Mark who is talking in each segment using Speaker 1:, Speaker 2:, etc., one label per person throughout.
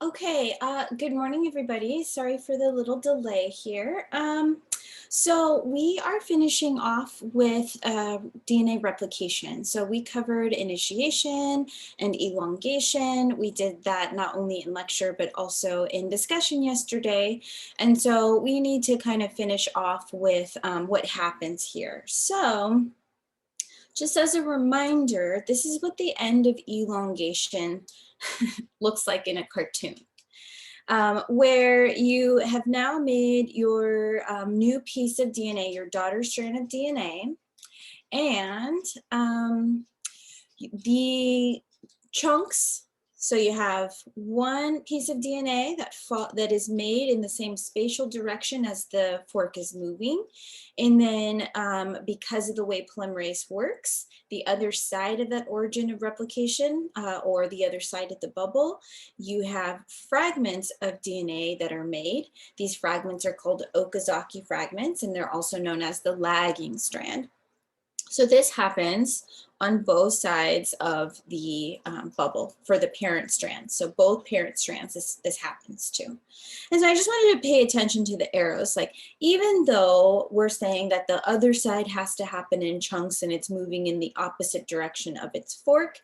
Speaker 1: Okay, good morning, everybody. Sorry for the little delay here. So we are finishing off with DNA replication. So we covered initiation and elongation. We did that not only in lecture, but also in discussion yesterday. And so we need to kind of finish off with what happens here. So just as a reminder, this is what the end of elongation looks like in a cartoon. Where you have now made your new piece of DNA, your daughter strand of DNA, and the chunks. So you have one piece of DNA that is made in the same spatial direction as the fork is moving. And then because of the way polymerase works, the other side of that origin of replication or the other side of the bubble, you have fragments of DNA that are made. These fragments are called Okazaki fragments, and they're also known as the lagging strand. So this happens on both sides of the bubble for the parent strands. So both parent strands, this happens to. And so I just wanted to pay attention to the arrows. Like, even though we're saying that the other side has to happen in chunks and it's moving in the opposite direction of its fork,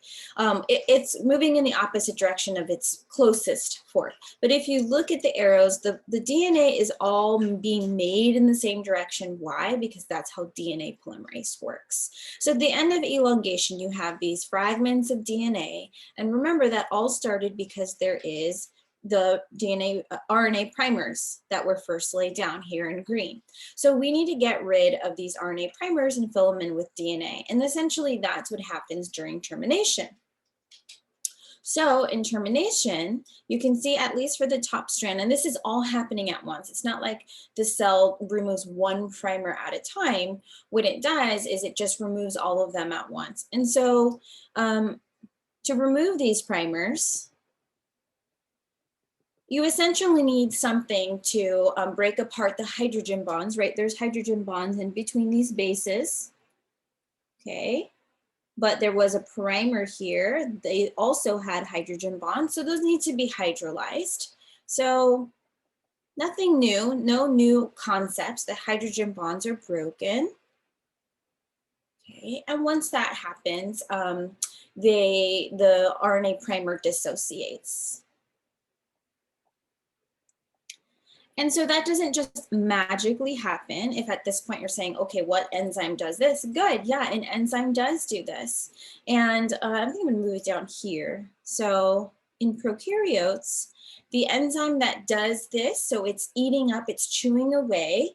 Speaker 1: it's moving in the opposite direction of its closest fork. But if you look at the arrows, the DNA is all being made in the same direction. Why? Because that's how DNA polymerase works. So at the end of elongation, you have these fragments of DNA. And remember, that all started because there is the RNA primers that were first laid down here in green. So we need to get rid of these RNA primers and fill them in with DNA. And essentially that's what happens during termination. So in termination, you can see, at least for the top strand, and this is all happening at once. It's not like the cell removes one primer at a time. What it does is it just removes all of them at once. And so to remove these primers, you essentially need something to break apart the hydrogen bonds, right? There's hydrogen bonds in between these bases, okay? But there was a primer here. They also had hydrogen bonds, so those need to be hydrolyzed. So nothing new, no new concepts. The hydrogen bonds are broken. Okay, and once that happens, the RNA primer dissociates. And so that doesn't just magically happen. If at this point you're saying, okay, what enzyme does this? Good, yeah, an enzyme does do this. And I'm going to move it down here. So in prokaryotes, the enzyme that does this, so it's eating up, it's chewing away,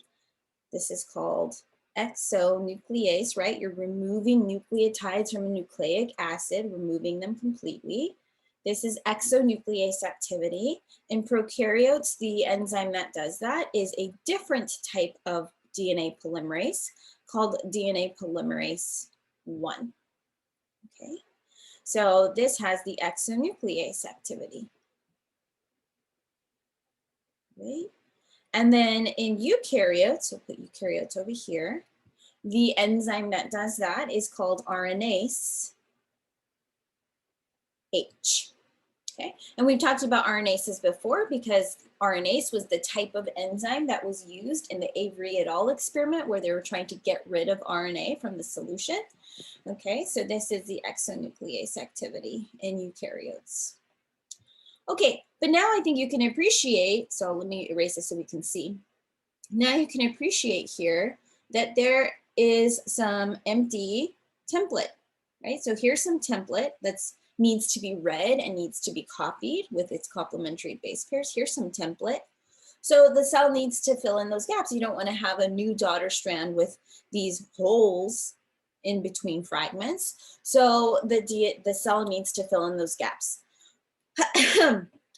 Speaker 1: this is called exonuclease, right? You're removing nucleotides from a nucleic acid, removing them completely. This is exonuclease activity. In prokaryotes, the enzyme that does that is a different type of DNA polymerase called DNA polymerase 1. Okay, so this has the exonuclease activity. Right? And then in eukaryotes, we'll put eukaryotes over here, the enzyme that does that is called RNase H. Okay, and we've talked about RNases before because RNase was the type of enzyme that was used in the Avery et al. Experiment where they were trying to get rid of RNA from the solution. Okay, so this is the exonuclease activity in eukaryotes. Okay, but now I think you can appreciate, so let me erase this so we can see. Now you can appreciate here that there is some empty template, right? So here's some template that's needs to be read and needs to be copied with its complementary base pairs. Here's some template. So the cell needs to fill in those gaps. You don't want to have a new daughter strand with these holes in between fragments. So the cell needs to fill in those gaps.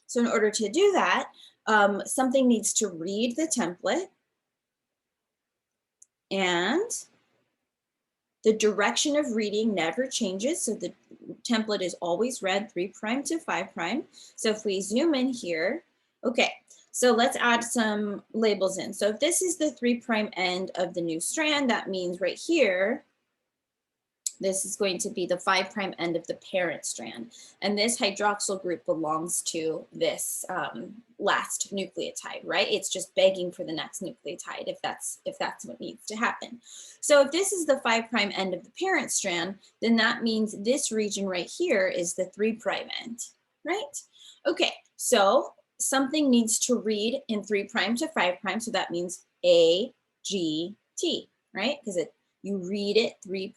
Speaker 1: So in order to do that, something needs to read the template, and the direction of reading never changes. So the template is always read 3' to 5'. So if we zoom in here, okay, so let's add some labels in. So if this is the 3' end of the new strand, that means right here, This is going to be the 5' end of the parent strand. And this hydroxyl group belongs to this last nucleotide, right? It's just begging for the next nucleotide if that's what needs to happen. So if this is the 5' end of the parent strand, then that means this region right here is the 3' end, right? Okay, so something needs to read in 3' to 5', so that means A, G, T, right? Because you read it 3'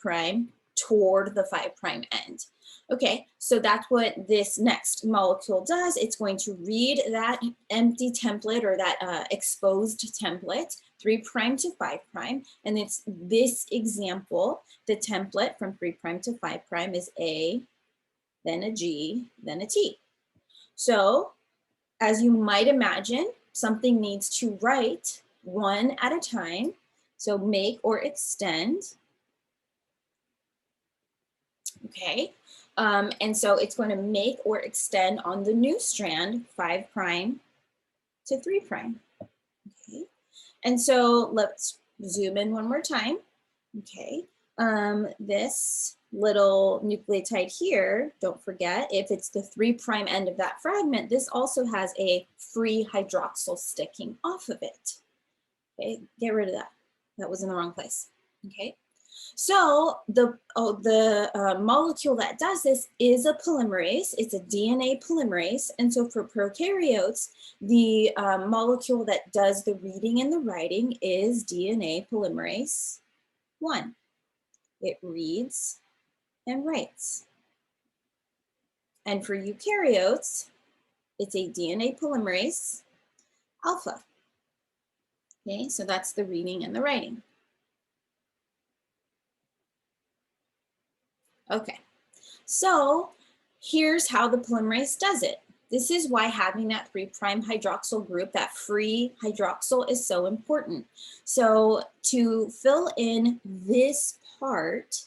Speaker 1: toward the 5' end. Okay, so that's what this next molecule does. It's going to read that empty template or that exposed template, 3' to 5', and it's this example, the template from 3' to 5' is A, then a G, then a T. So as you might imagine, something needs to write one at a time. So make or extend. Okay, and so it's going to make or extend on the new strand 5' to 3'. Okay, and so let's zoom in one more time. Okay, this little nucleotide here, don't forget, if it's the 3' end of that fragment, this also has a free hydroxyl sticking off of it. Okay, get rid of that. That was in the wrong place. Okay. So the molecule that does this is a polymerase. It's a DNA polymerase. And so for prokaryotes, the molecule that does the reading and the writing is DNA polymerase 1. It reads and writes. And for eukaryotes, it's a DNA polymerase alpha. Okay, so that's the reading and the writing. Okay, so here's how the polymerase does it. This is why having that 3' hydroxyl group, that free hydroxyl, is so important. So to fill in this part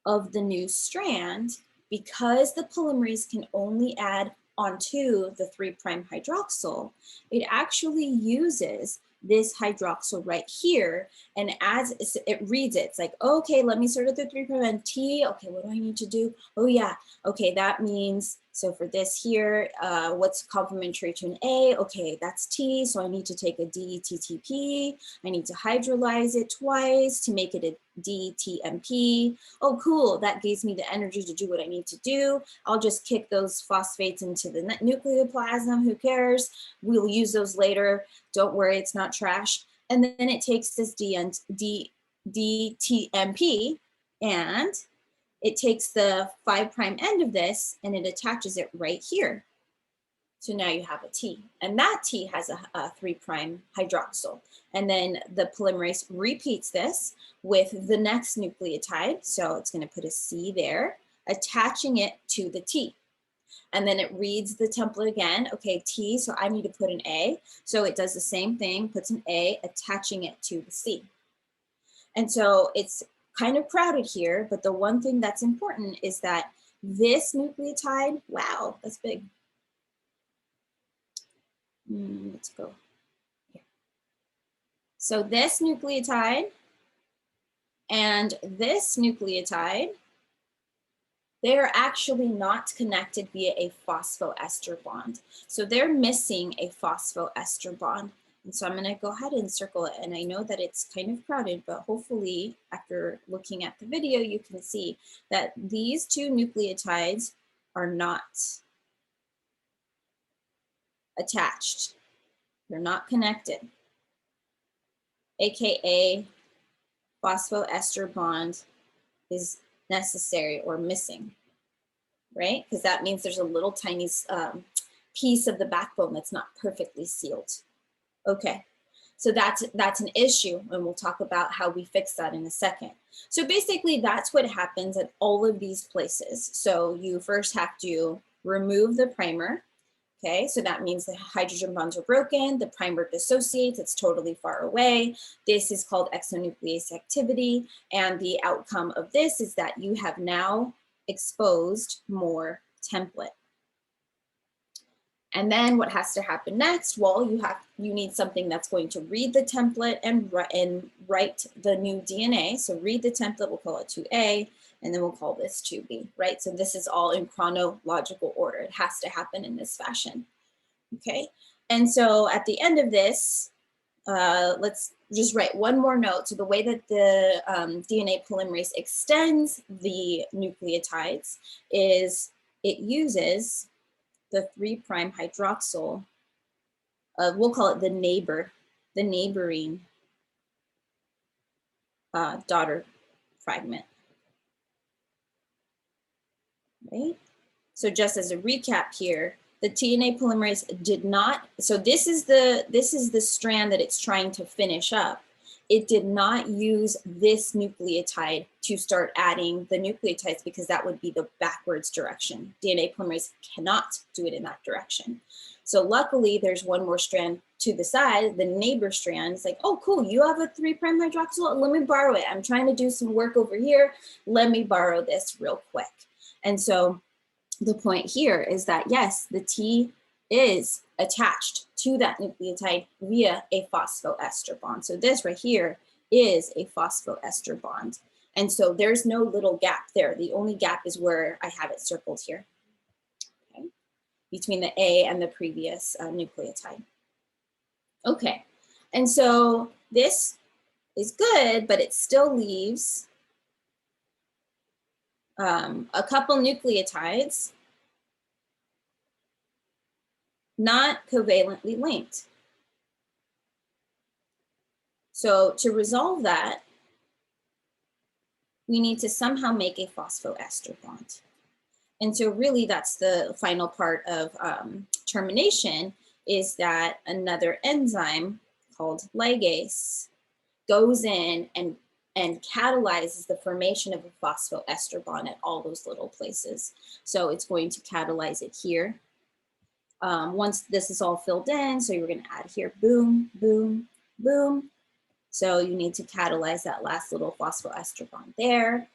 Speaker 1: of the new strand, because the polymerase can only add onto the 3' hydroxyl, it actually uses this hydroxyl right here, and as it reads it, it's like, okay, let me start at the 3' and T. Okay, what do I need to do? Oh yeah, okay, that means, so for this here, what's complementary to an A? Okay, that's T, so I need to take a DTTP. I need to hydrolyze it twice to make it a DTMP. Oh, cool, that gives me the energy to do what I need to do. I'll just kick those phosphates into the nucleoplasm, who cares? We'll use those later. Don't worry, it's not trash. And then it takes this DTMP and it takes the 5' end of this and it attaches it right here. So now you have a T, and that T has a 3' hydroxyl. And then the polymerase repeats this with the next nucleotide. So it's going to put a C there, attaching it to the T. And then it reads the template again. Okay, T, so I need to put an A. So it does the same thing, puts an A, attaching it to the C. And so it's kind of crowded here, but the one thing that's important is that this nucleotide, wow, that's big. Let's go here. So this nucleotide and this nucleotide, they're actually not connected via a phosphoester bond. So they're missing a phosphoester bond. And so I'm going to go ahead and circle it. And I know that it's kind of crowded, but hopefully after looking at the video, you can see that these two nucleotides are not attached. They're not connected, AKA phosphoester bond is necessary or missing, right? Because that means there's a little tiny piece of the backbone that's not perfectly sealed. Okay, so that's an issue, and we'll talk about how we fix that in a second. So basically, that's what happens at all of these places. So you first have to remove the primer. Okay, so that means the hydrogen bonds are broken, the primer dissociates, it's totally far away. This is called exonuclease activity, and the outcome of this is that you have now exposed more template. And then what has to happen next? Well, you need something that's going to read the template and write the new DNA. So read the template, we'll call it 2A, and then we'll call this 2B, right? So this is all in chronological order. It has to happen in this fashion, okay? And so at the end of this, let's just write one more note. So the way that the DNA polymerase extends the nucleotides is it uses the 3' hydroxyl, we'll call it the neighboring daughter fragment, right? So just as a recap here, the DNA polymerase did not, so this is the strand that it's trying to finish up. It did not use this nucleotide to start adding the nucleotides because that would be the backwards direction. DNA polymerase cannot do it in that direction. So luckily there's one more strand to the side, the neighbor strand. It's like, oh cool, you have a 3' hydroxyl, let me borrow it. I'm trying to do some work over here. Let me borrow this real quick. And so the point here is that yes, the T is attached to that nucleotide via a phosphoester bond. So this right here is a phosphoester bond. And so there's no little gap there. The only gap is where I have it circled here, okay, between the A and the previous nucleotide. Okay, and so this is good, but it still leaves a couple nucleotides not covalently linked. So to resolve that, we need to somehow make a phosphoester bond. And so really that's the final part of termination, is that another enzyme called ligase goes in and catalyzes the formation of a phosphoester bond at all those little places. So it's going to catalyze it here. Once this is all filled in, so you're going to add here, boom, boom, boom. So you need to catalyze that last little phosphoester bond there,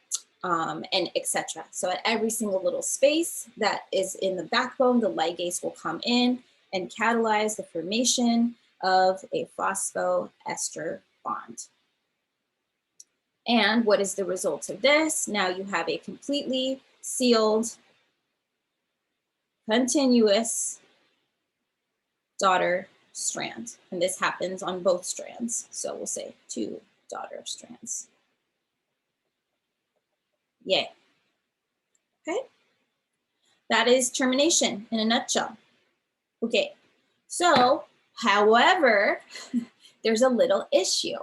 Speaker 1: and etc. So at every single little space that is in the backbone, the ligase will come in and catalyze the formation of a phosphoester bond. And what is the result of this? Now you have a completely sealed, continuous daughter strand. And this happens on both strands. So we'll say 2 daughter strands. Yay. Okay. That is termination in a nutshell. Okay. So, however, there's a little issue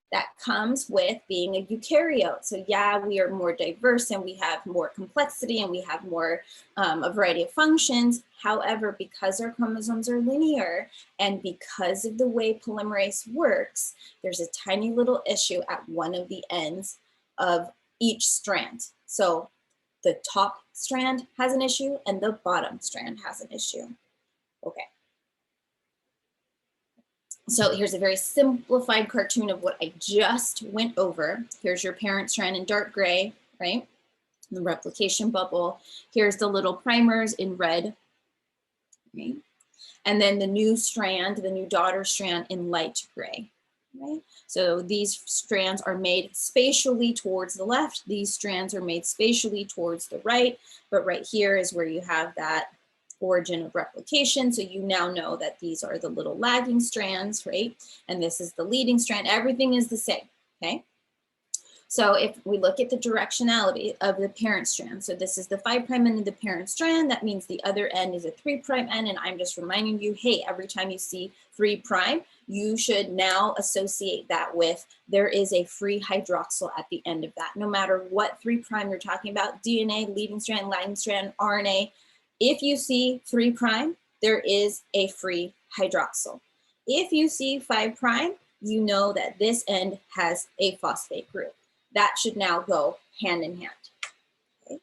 Speaker 1: that comes with being a eukaryote. So yeah, we are more diverse and we have more complexity and we have more, a variety of functions. However, because our chromosomes are linear and because of the way polymerase works, there's a tiny little issue at one of the ends of each strand. So the top strand has an issue and the bottom strand has an issue. Okay. So here's a very simplified cartoon of what I just went over. Here's your parent strand in dark gray, right? The replication bubble. Here's the little primers in red, right? And then the new strand, the new daughter strand in light gray, right? So these strands are made spatially towards the left. These strands are made spatially towards the right, but right here is where you have that origin of replication. So you now know that these are the little lagging strands, right? And this is the leading strand. Everything is the same, okay? So if we look at the directionality of the parent strand, so this is the 5' end of the parent strand, that means the other end is a 3' end, and I'm just reminding you, hey, every time you see 3', you should now associate that with there is a free hydroxyl at the end of that. No matter what 3' you're talking about, DNA, leading strand, lagging strand, RNA, if you see 3', there is a free hydroxyl. If you see 5', you know that this end has a phosphate group. That should now go hand in hand. Okay.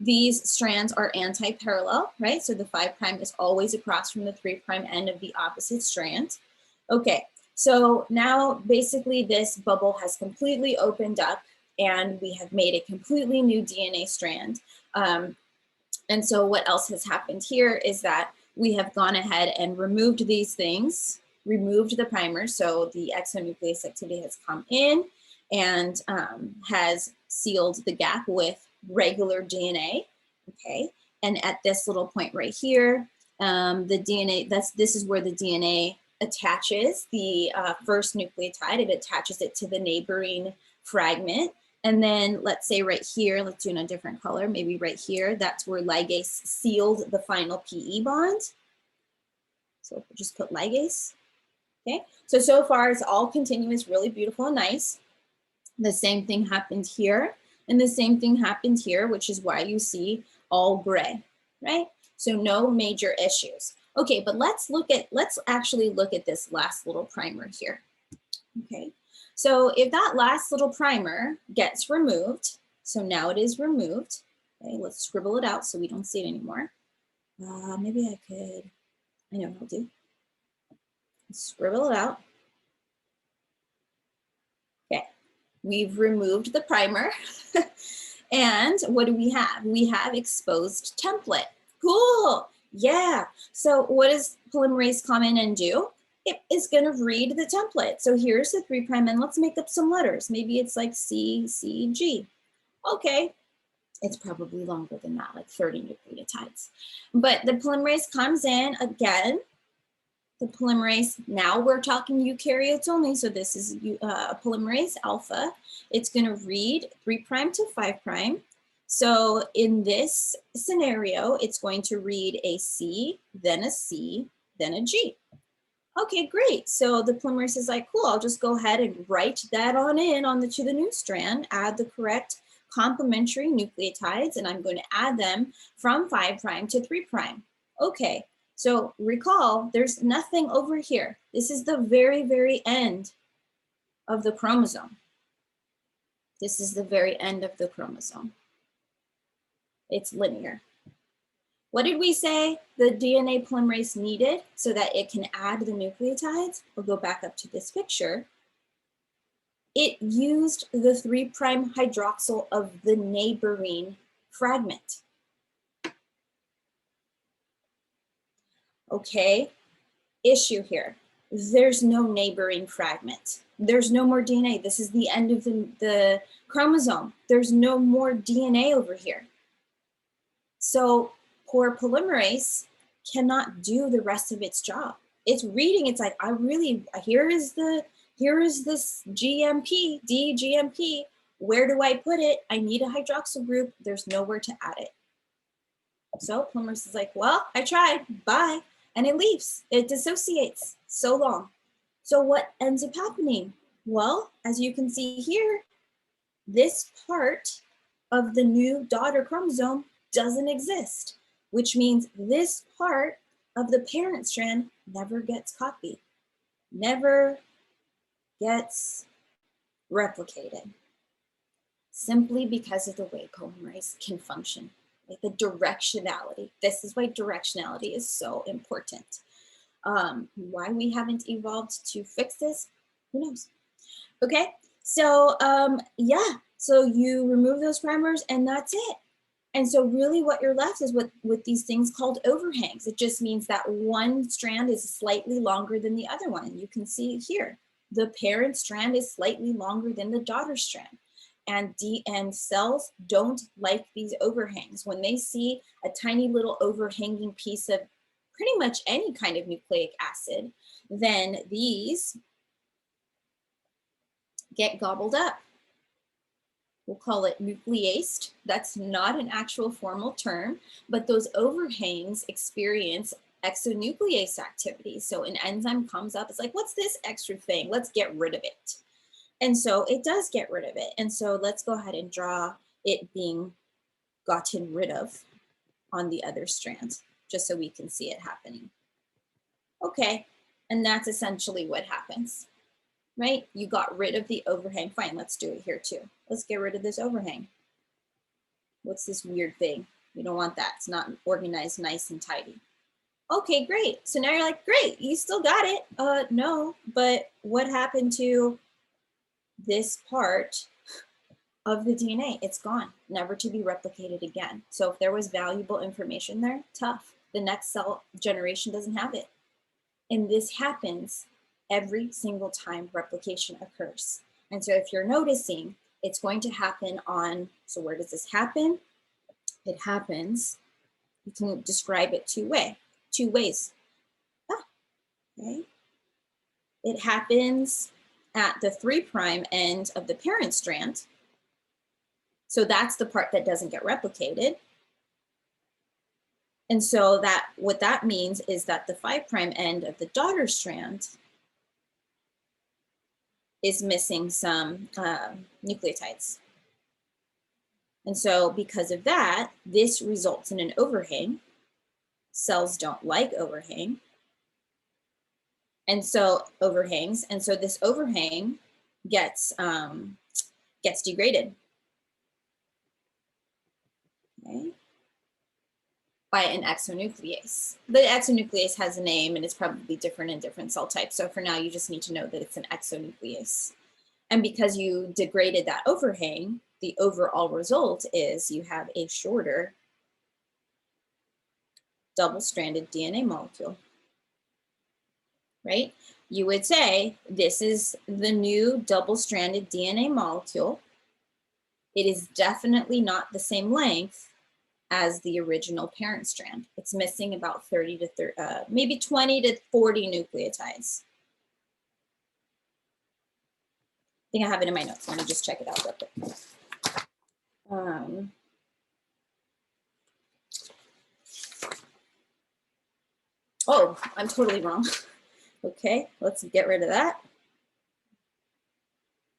Speaker 1: These strands are anti-parallel, right? So the 5' is always across from the 3' end of the opposite strand. Okay, so now basically this bubble has completely opened up and we have made a completely new DNA strand. And so what else has happened here is that we have gone ahead and removed these things, removed the primer. So the exonuclease activity has come in and has sealed the gap with regular DNA, okay? And at this little point right here, the DNA, this is where the DNA attaches the first nucleotide. It attaches it to the neighboring fragment. And then let's say right here, let's do in a different color, maybe right here, that's where ligase sealed the final PE bond. So just put ligase, okay? So far it's all continuous, really beautiful and nice. The same thing happened here, and the same thing happened here, which is why you see all gray, right? So no major issues. Okay, but let's actually look at this last little primer here, okay? So if that last little primer gets removed, so now it is removed, okay, let's scribble it out so we don't see it anymore. Maybe I could, I know what I'll do. Scribble it out. Okay, we've removed the primer. And what do we have? We have exposed template. Cool, yeah. So what does polymerase come in and do? It is gonna read the template. So here's the 3' and let's make up some letters. Maybe it's like C, C, G. Okay, it's probably longer than that, like 30 nucleotides. But the polymerase comes in again. The polymerase, now we're talking eukaryotes only, so this is polymerase alpha. It's gonna read 3' to 5'. So in this scenario, it's going to read a C, then a C, then a G. Okay, great. So the polymerase is like, cool, I'll just go ahead and write that on in to the new strand, add the correct complementary nucleotides, and I'm going to add them from 5' to 3'. Okay, so recall, there's nothing over here. This is the very, very end of the chromosome. This is the very end of the chromosome. It's linear. What did we say the DNA polymerase needed so that it can add the nucleotides? We'll go back up to this picture. It used the 3' hydroxyl of the neighboring fragment. Okay, issue here. There's no neighboring fragment. There's no more DNA. This is the end of the chromosome. There's no more DNA over here. So poor polymerase cannot do the rest of its job. It's reading, it's like, here is this GMP, DGMP. Where do I put it? I need a hydroxyl group. There's nowhere to add it. So polymerase is like, well, I tried, bye. And it leaves, it dissociates so long. So what ends up happening? Well, as you can see here, this part of the new daughter chromosome doesn't exist, which means this part of the parent strand never gets copied, never gets replicated, simply because of the way polymerase can function. Like the directionality. This is why directionality is so important. Why we haven't evolved to fix this, who knows? Okay, so yeah, so you remove those primers and that's it. And so really what you're left is with these things called overhangs. It just means that one strand is slightly longer than the other one. You can see here, the parent strand is slightly longer than the daughter strand. And cells don't like these overhangs. When they see a tiny little overhanging piece of pretty much any kind of nucleic acid, then these get gobbled up. We'll call it nucleased. That's not an actual formal term, but those overhangs experience exonuclease activity. So an enzyme comes up, it's like, what's this extra thing? Let's get rid of it. And so it does get rid of it. And so let's go ahead and draw it being gotten rid of on the other strand, just so we can see it happening. Okay, and that's essentially what happens, right? You got rid of the overhang. Fine, let's do it here too. Let's get rid of this overhang. What's this weird thing? We don't want that. It's not organized nice and tidy. Okay, great. So now you're like, great, you still got it. No, but what happened to this part of the DNA? It's gone, never to be replicated again. So if there was valuable information there, tough. the next cell generation doesn't have it. And this happens every single time replication occurs. And so if you're noticing, it's going to happen on, so where does this happen? It happens, you can describe it two ways. Okay. It happens at the 3' end of the parent strand. So that's the part that doesn't get replicated. And so that what that means is that the 5' end of the daughter strand is missing some nucleotides. And so because of that, this results in an overhang. Cells don't like overhang. And so overhangs, and so this overhang gets degraded. Okay. By an exonuclease. The exonuclease has a name and it's probably different in different cell types. So for now, you just need to know that it's an exonuclease. And because you degraded that overhang, the overall result is you have a shorter double-stranded DNA molecule, right? You would say this is the new double-stranded DNA molecule. It is definitely not the same length as the original parent strand. It's missing about 30 to maybe 20 to 40 nucleotides. I think I have it in my notes. Let me just check it out real quick. Oh, I'm totally wrong. Okay, let's get rid of that.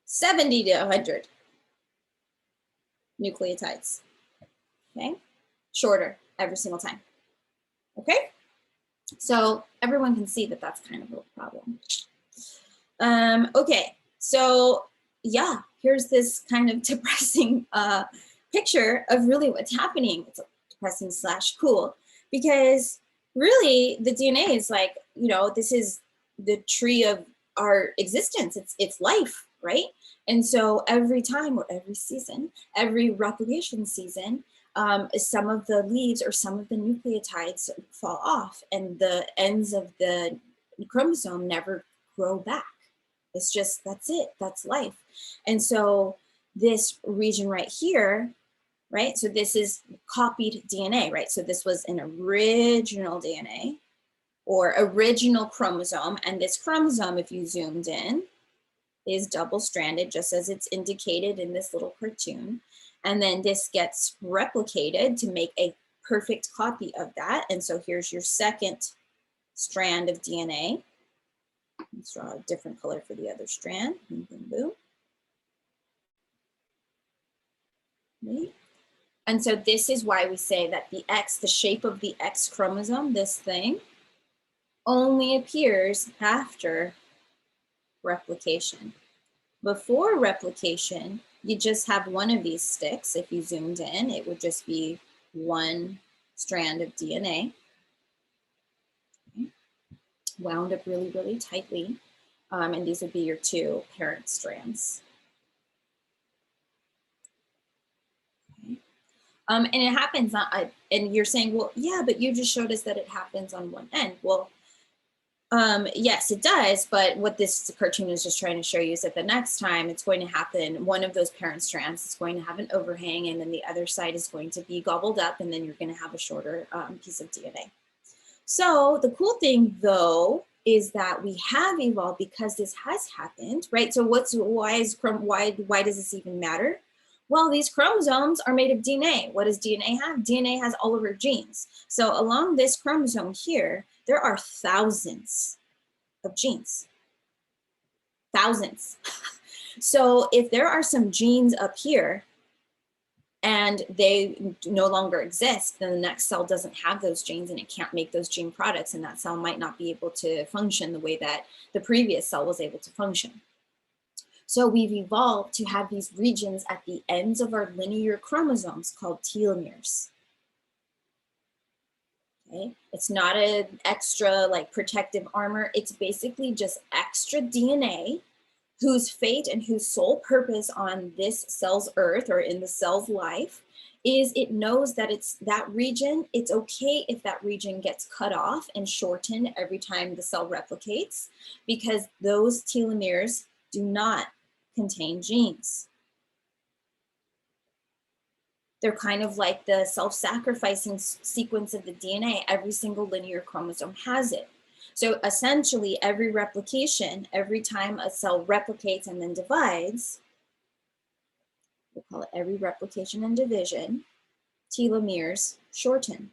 Speaker 1: 70 to 100 nucleotides. Okay, shorter every single time. Okay, so everyone can see that that's kind of a problem. Okay, so yeah, here's this kind of depressing picture of really what's happening. It's depressing / cool, because really the DNA is like, you know, this is the tree of our existence. It's life, right? And so every time or every season, every replication season, some of the leaves or some of the nucleotides fall off and the ends of the chromosome never grow back. It's just, that's it, that's life. And so this region right here, right? So this is copied DNA, right? So this was an original DNA or original chromosome. And this chromosome, if you zoomed in, is double-stranded, just as it's indicated in this little cartoon. And then this gets replicated to make a perfect copy of that. And so here's your second strand of DNA. Let's draw a different color for the other strand. Boom, boom, boom. Right. And so this is why we say that the X, the shape of the X chromosome, this thing, only appears after replication. Before replication, you just have one of these sticks. If you zoomed in, it would just be one strand of DNA. Okay. Wound up really, really tightly. And these would be your two parent strands. Okay. And it happens, and you're saying, well, yeah, but you just showed us that it happens on one end. Well, yes, it does. But what this cartoon is just trying to show you is that the next time it's going to happen, one of those parent strands is going to have an overhang, and then the other side is going to be gobbled up, and then you're going to have a shorter piece of DNA. So the cool thing, though, is that we have evolved because this has happened, right? So why does this even matter? Well, these chromosomes are made of DNA. What does DNA have? DNA has all of our genes. So along this chromosome here, there are thousands of genes. Thousands. So if there are some genes up here and they no longer exist, then the next cell doesn't have those genes and it can't make those gene products, and that cell might not be able to function the way that the previous cell was able to function. So we've evolved to have these regions at the ends of our linear chromosomes called telomeres. Okay, it's not an extra like protective armor. It's basically just extra DNA whose fate and whose sole purpose on this cell's earth or in the cell's life is it knows that it's that region. It's okay if that region gets cut off and shortened every time the cell replicates, because those telomeres do not contain genes. They're kind of like the self-sacrificing sequence of the DNA. Every single linear chromosome has it. So essentially, every replication, every time a cell replicates and then divides, we'll call it every replication and division, telomeres shorten.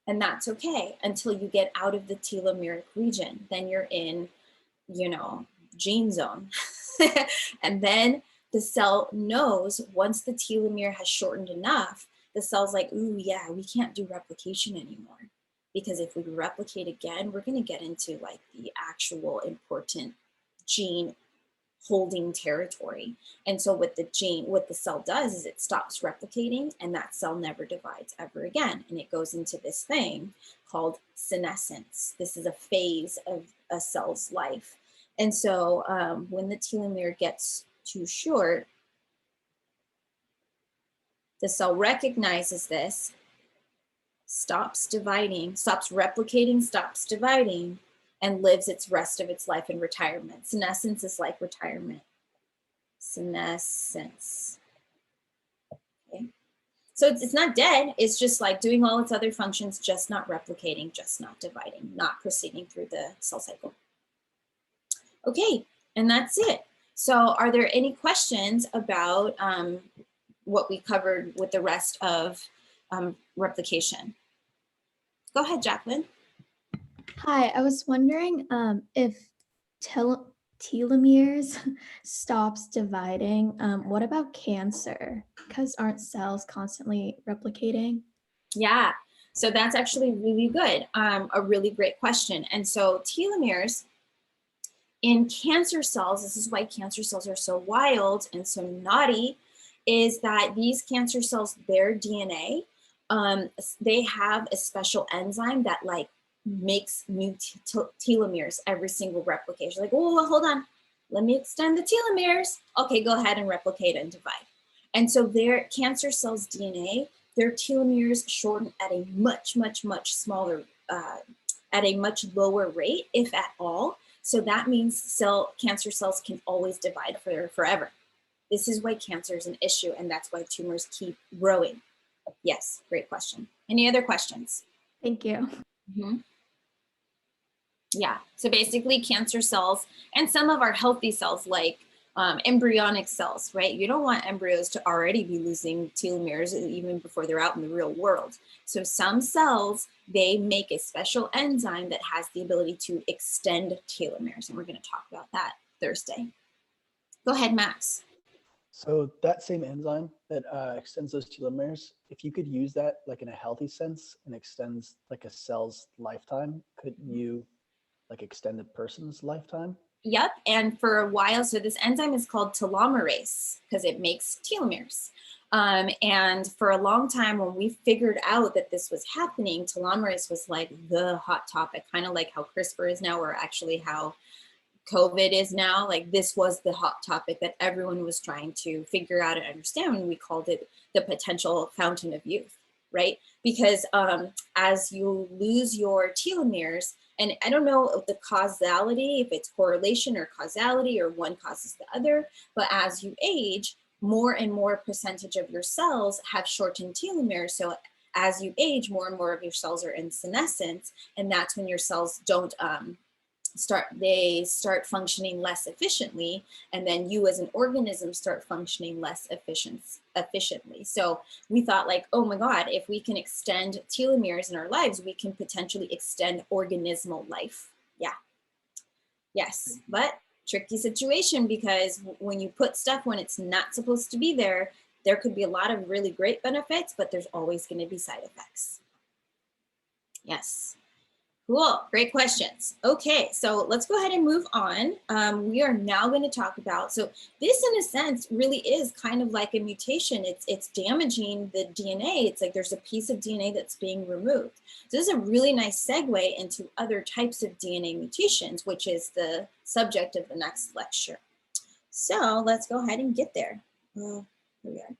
Speaker 1: And that's okay until you get out of the telomeric region. Then you're in, you know, gene zone. And then the cell knows once the telomere has shortened enough, the cell's like, ooh, yeah, we can't do replication anymore. Because if we replicate again, we're going to get into like the actual important gene holding territory. And so what the cell does is it stops replicating, and that cell never divides ever again. And it goes into this thing called senescence. This is a phase of a cell's life. And so when the telomere gets too short, the cell recognizes this, stops dividing, stops replicating, stops dividing, and lives its rest of its life in retirement. Senescence is like retirement. Senescence. Okay. So it's not dead. It's just like doing all its other functions, just not replicating, just not dividing, not proceeding through the cell cycle. Okay, and that's it. So are there any questions about what we covered with the rest of replication? Go ahead, Jacqueline.
Speaker 2: Hi, I was wondering if telomeres stops dividing, what about cancer? Because aren't cells constantly replicating?
Speaker 1: Yeah, so that's actually really good, a really great question. And so telomeres in cancer cells, this is why cancer cells are so wild and so naughty, is that these cancer cells, their DNA, they have a special enzyme that like makes new telomeres every single replication. Like, oh, well, hold on, let me extend the telomeres. Okay, go ahead and replicate and divide. And so their cancer cells' DNA, their telomeres shorten at a much, much, much smaller, at a much lower rate, if at all. So that means cancer cells can always divide forever. This is why cancer is an issue, and that's why tumors keep growing. Yes, great question. Any other questions?
Speaker 2: Thank you.
Speaker 1: Mm-hmm. Yeah, so basically cancer cells and some of our healthy cells like embryonic cells, right? You don't want embryos to already be losing telomeres even before they're out in the real world. So some cells, they make a special enzyme that has the ability to extend telomeres, and we're going to talk about that Thursday. Go ahead, Max.
Speaker 3: So that same enzyme that extends those telomeres, if you could use that like in a healthy sense and extends like a cell's lifetime, couldn't you like extend a person's lifetime?
Speaker 1: Yep, and for a while, so this enzyme is called telomerase because it makes telomeres. And for a long time, when we figured out that this was happening, telomerase was like the hot topic, kind of like how CRISPR is now, or actually how COVID is now. Like this was the hot topic that everyone was trying to figure out and understand, and we called it the potential fountain of youth, right? Because as you lose your telomeres, and I don't know the causality, if it's correlation or causality or one causes the other, but as you age, more and more percentage of your cells have shortened telomeres. So as you age, more and more of your cells are in senescence, and that's when your cells don't start functioning less efficiently, and then you as an organism start functioning less efficiently. So we thought like, oh my God, if we can extend telomeres in our lives, we can potentially extend organismal life. Yeah. Yes, but tricky situation, because when you put stuff when it's not supposed to be there, there could be a lot of really great benefits, but there's always going to be side effects. Yes. Cool, great questions. Okay, so let's go ahead and move on. We are now going to talk about, so this in a sense really is kind of like a mutation. It's damaging the DNA. It's like there's a piece of DNA that's being removed. So this is a really nice segue into other types of DNA mutations, which is the subject of the next lecture. So let's go ahead and get there. Here we are.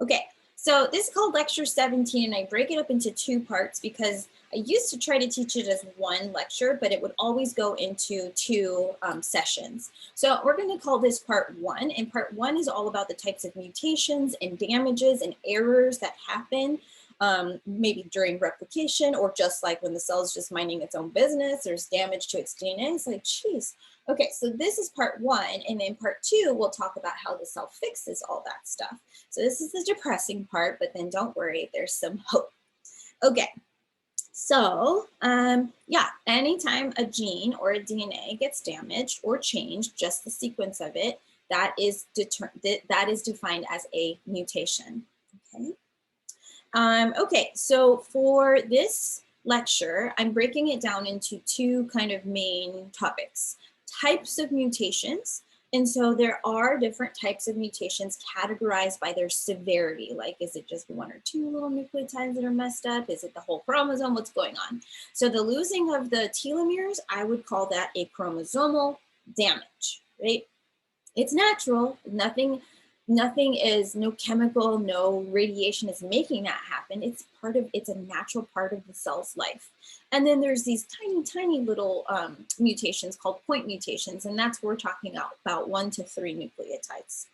Speaker 1: Okay, so this is called lecture 17, and I break it up into 2 parts because I used to try to teach it as one lecture, but it would always go into 2 sessions. So we're going to call this part 1, and part 1 is all about the types of mutations and damages and errors that happen maybe during replication, or just like when the cell is just minding its own business, there's damage to its DNA. It's like, geez. Okay, so this is part 1, and then part 2, we'll talk about how the cell fixes all that stuff. So this is the depressing part, but then don't worry, there's some hope. Okay, so yeah, anytime a gene or a DNA gets damaged or changed, just the sequence of it, that is defined as a mutation. Okay. Okay, so for this lecture, I'm breaking it down into 2 kind of main topics. Types of mutations. And so there are different types of mutations categorized by their severity. Like, is it just 1 or 2 little nucleotides that are messed up? Is it the whole chromosome? What's going on? So the losing of the telomeres, I would call that a chromosomal damage, right? It's natural. Nothing is, no chemical, no radiation is making that happen. It's a natural part of the cell's life. And then there's these tiny, tiny little mutations called point mutations, and that's what we're talking about 1 to 3 nucleotides.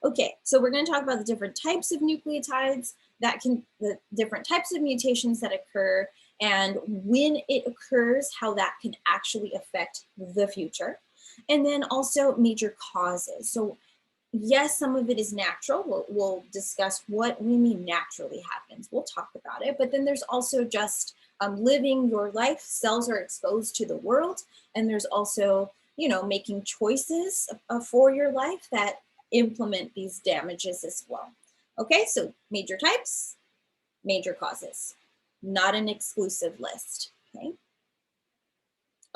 Speaker 1: Okay, so we're going to talk about the different types of nucleotides the different types of mutations that occur, and when it occurs, how that can actually affect the future. And then also major causes. So yes, some of it is natural. We'll discuss what we mean naturally happens. We'll talk about it. But then there's also just living your life. Cells are exposed to the world. And there's also, you know, making choices for your life that implement these damages as well. Okay, so major types, major causes. Not an exclusive list. Okay.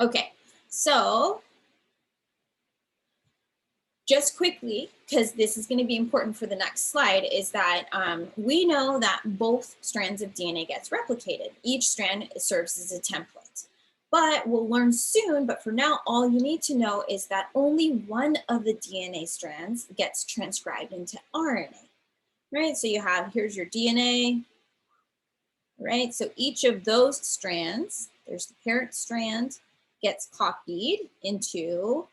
Speaker 1: Okay, so just quickly, because this is going to be important for the next slide, is that we know that both strands of DNA gets replicated. Each strand serves as a template. But we'll learn soon, but for now, all you need to know is that only one of the DNA strands gets transcribed into RNA, right? So you have, here's your DNA, right? So each of those strands, there's the parent strand, gets copied into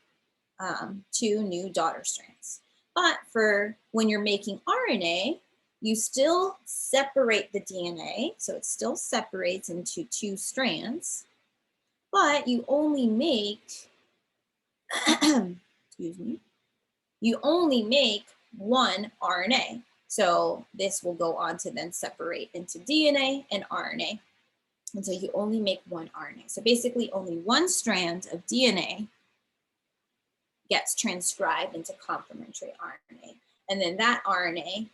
Speaker 1: 2 new daughter strands. But for when you're making RNA, you still separate the DNA, so it still separates into 2 strands, but you only make, excuse me, you only make 1 RNA. So this will go on to then separate into DNA and RNA. And so you only make 1 RNA. So basically only 1 strand of DNA gets transcribed into complementary RNA. And then that RNA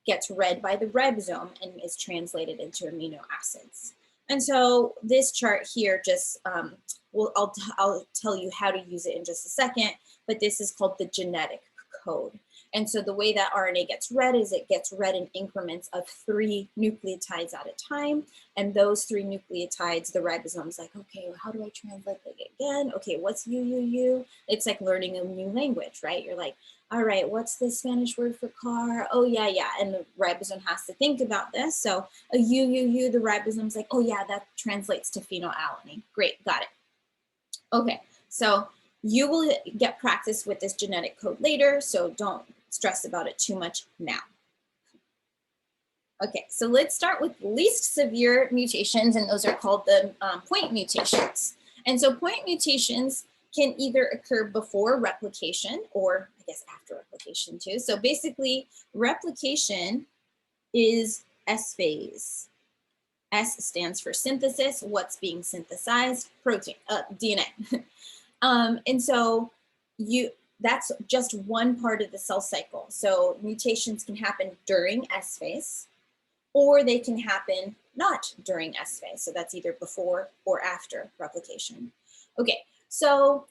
Speaker 1: gets read by the ribosome and is translated into amino acids. And so this chart here just, I'll tell you how to use it in just a second, but this is called the genetic code. And so the way that RNA gets read is it gets read in increments of 3 nucleotides at a time. And those 3 nucleotides, the ribosome's like, okay, well, how do I translate it again? Okay, what's U? It's like learning a new language, right? You're like, all right, what's the Spanish word for car? Oh, yeah. And the ribosome has to think about this. So a U, the ribosome's like, oh, yeah, that translates to phenylalanine. Great, got it. Okay, so you will get practice with this genetic code later, so don't stress about it too much now. Okay, so let's start with least severe mutations, and those are called the point mutations. And so point mutations can either occur before replication or I guess after replication too. So basically replication is S phase. S stands for synthesis. What's being synthesized? Protein, DNA. And so that's just one part of the cell cycle. So mutations can happen during S phase, or they can happen not during S phase. So that's either before or after replication. Okay, so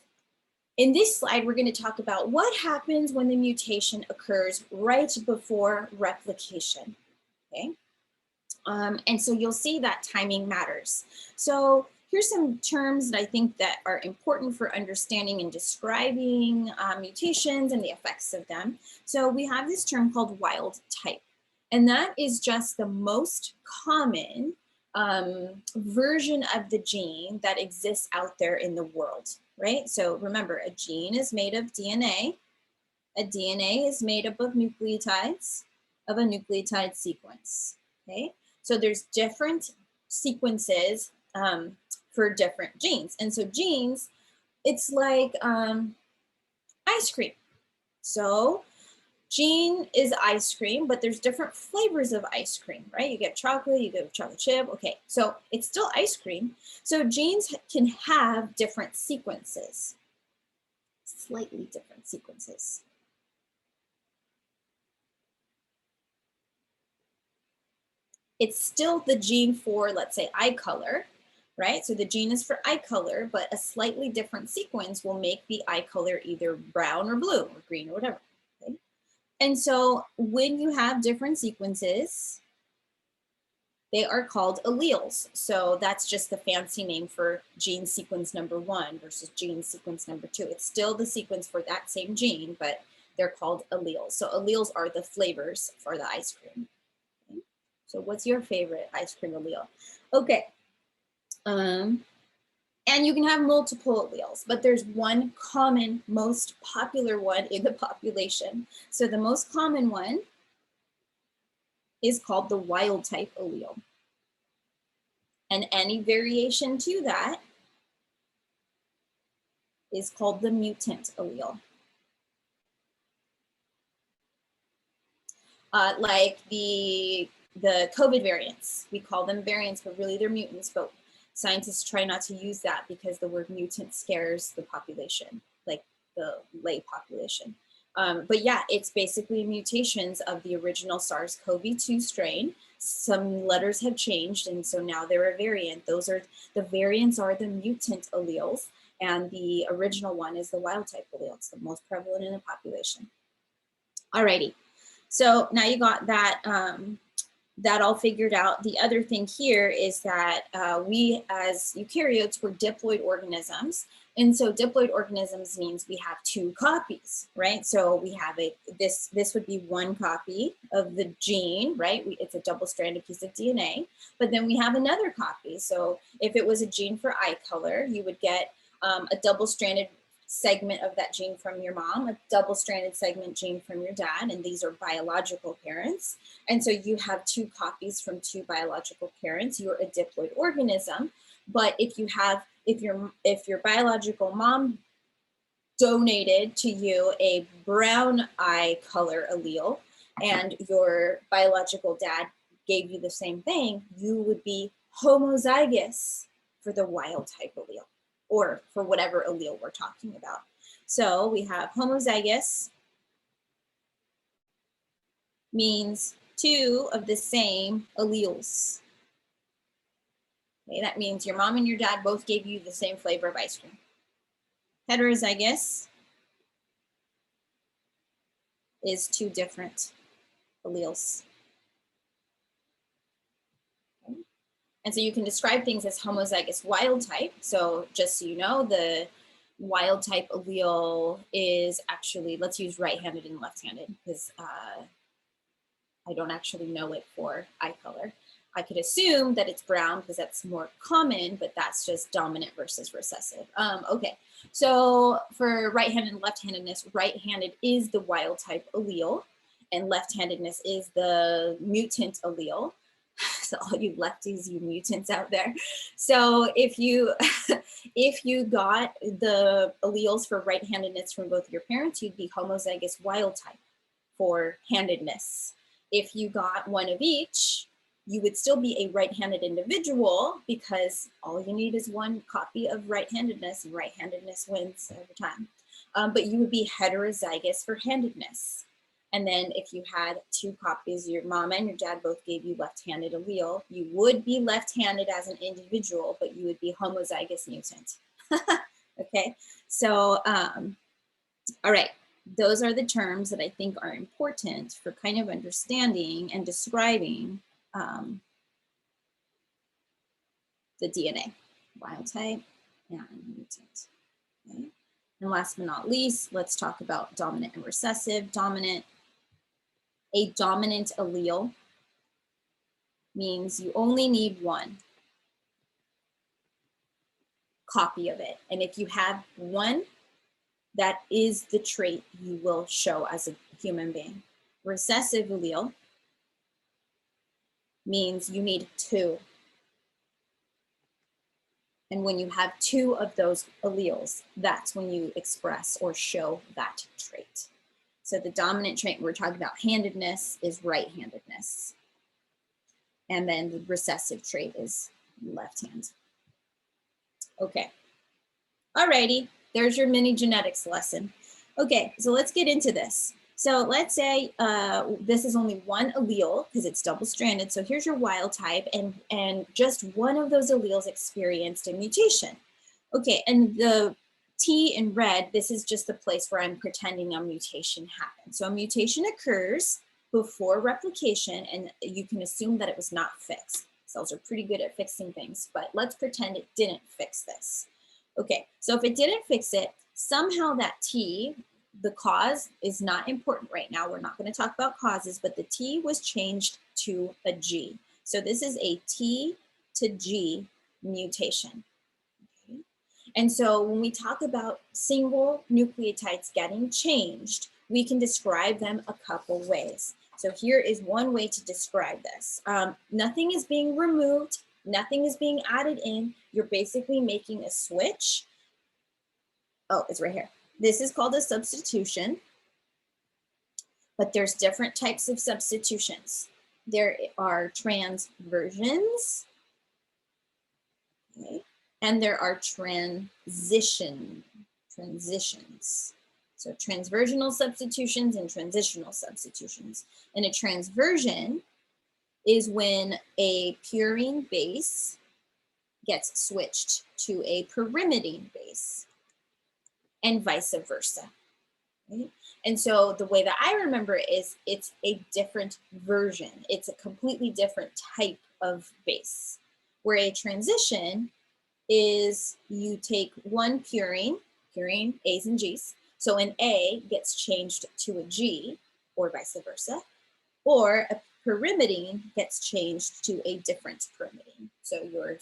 Speaker 1: in this slide, we're going to talk about what happens when the mutation occurs right before replication. Okay, and so you'll see that timing matters. So here's some terms that I think that are important for understanding and describing mutations and the effects of them. So we have this term called wild type. And that is just the most common version of the gene that exists out there in the world, right? So remember, a gene is made of DNA. A DNA is made up of nucleotides of a nucleotide sequence, okay? So there's different sequences for different genes. And so genes, it's like ice cream. So gene is ice cream, but there's different flavors of ice cream, right? You get chocolate, you get chocolate chip. Okay, so it's still ice cream. So genes can have different sequences, slightly different sequences. It's still the gene for, let's say, eye color, right? So the gene is for eye color, but a slightly different sequence will make the eye color either brown or blue or green or whatever. Okay? And so when you have different sequences, they are called alleles. So that's just the fancy name for gene sequence number 1 versus gene sequence number 2. It's still the sequence for that same gene, but they're called alleles. So alleles are the flavors for the ice cream. Okay? So what's your favorite ice cream allele? Okay. And you can have multiple alleles, but there's one common, most popular one in the population. So the most common one is called the wild type allele. And any variation to that is called the mutant allele. Like the COVID variants, we call them variants, but really they're mutants, but scientists try not to use that because the word mutant scares the population, like the lay population. But yeah, it's basically mutations of the original SARS-CoV-2 strain. Some letters have changed, and so now they're a variant. Those are the variants are the mutant alleles, and the original one is the wild type allele. It's the most prevalent in the population. Alrighty, so now you got that that all figured out. The other thing here is that we as eukaryotes were diploid organisms. And so diploid organisms means we have 2 copies, right? So we have this would be 1 copy of the gene, right? It's a double-stranded piece of DNA, but then we have another copy. So if it was a gene for eye color, you would get a double-stranded segment of that gene from your mom, a double-stranded segment gene from your dad, and these are biological parents. And so you have 2 copies from 2 biological parents. You're a diploid organism. But if your biological mom donated to you a brown eye color allele and your biological dad gave you the same thing, you would be homozygous for the wild type allele, or for whatever allele we're talking about. So we have homozygous means 2 of the same alleles. Okay, that means your mom and your dad both gave you the same flavor of ice cream. Heterozygous is 2 different alleles. Okay. And so you can describe things as homozygous wild type. So just so you know, the wild type allele is actually, let's use right-handed and left-handed because I don't actually know it for eye color. I could assume that it's brown because that's more common, but that's just dominant versus recessive. Okay, so for right-handed and left-handedness, right-handed is the wild type allele and left-handedness is the mutant allele. So all you lefties, you mutants out there. So if you if you got the alleles for right-handedness from both your parents, you'd be homozygous wild type for handedness. If you got one of each, you would still be a right-handed individual because all you need is 1 copy of right-handedness, and right-handedness wins every time. But you would be heterozygous for handedness. And then if you had 2 copies, your mom and your dad both gave you left-handed allele, you would be left-handed as an individual, but you would be homozygous mutant. Okay, so all right. Those are the terms that I think are important for kind of understanding and describing the DNA, wild type and mutant. Okay. And last but not least, let's talk about dominant and recessive. Dominant, a dominant allele means you only need one copy of it. And if you have one, that is the trait you will show as a human being. Recessive allele means you need two. And when you have two of those alleles, that's when you express or show that trait. So the dominant trait we're talking about handedness is right-handedness. And then the recessive trait is left hand. Okay. Alrighty, there's your mini genetics lesson. Okay, so let's get into this. So let's say this is only one allele because it's double-stranded. So here's your wild type, and just one of those alleles experienced a mutation. Okay, and the T in red, this is just the place where I'm pretending a mutation happened. So a mutation occurs before replication, and you can assume that it was not fixed. Cells are pretty good at fixing things, but let's pretend it didn't fix this. Okay, so if it didn't fix it, somehow that T, the cause is not important right now. We're not going to talk about causes, but the T was changed to a G. So this is a T to G mutation. Okay. And so when we talk about single nucleotides getting changed, we can describe them a couple ways. So here is one way to describe this. Nothing is being removed, nothing is being added in. You're basically making a switch. Oh, it's right here. This is called a substitution, but there's different types of substitutions. There are transversions, okay, and there are transitions. So transversional substitutions and transitional substitutions. And a transversion is when a purine base gets switched to a pyrimidine base, and vice versa. Right? And so the way that I remember it is it's a different version. It's a completely different type of base. Where a transition is you take one purine, A's and G's. So an A gets changed to a G or vice versa, or a pyrimidine gets changed to a different pyrimidine. So your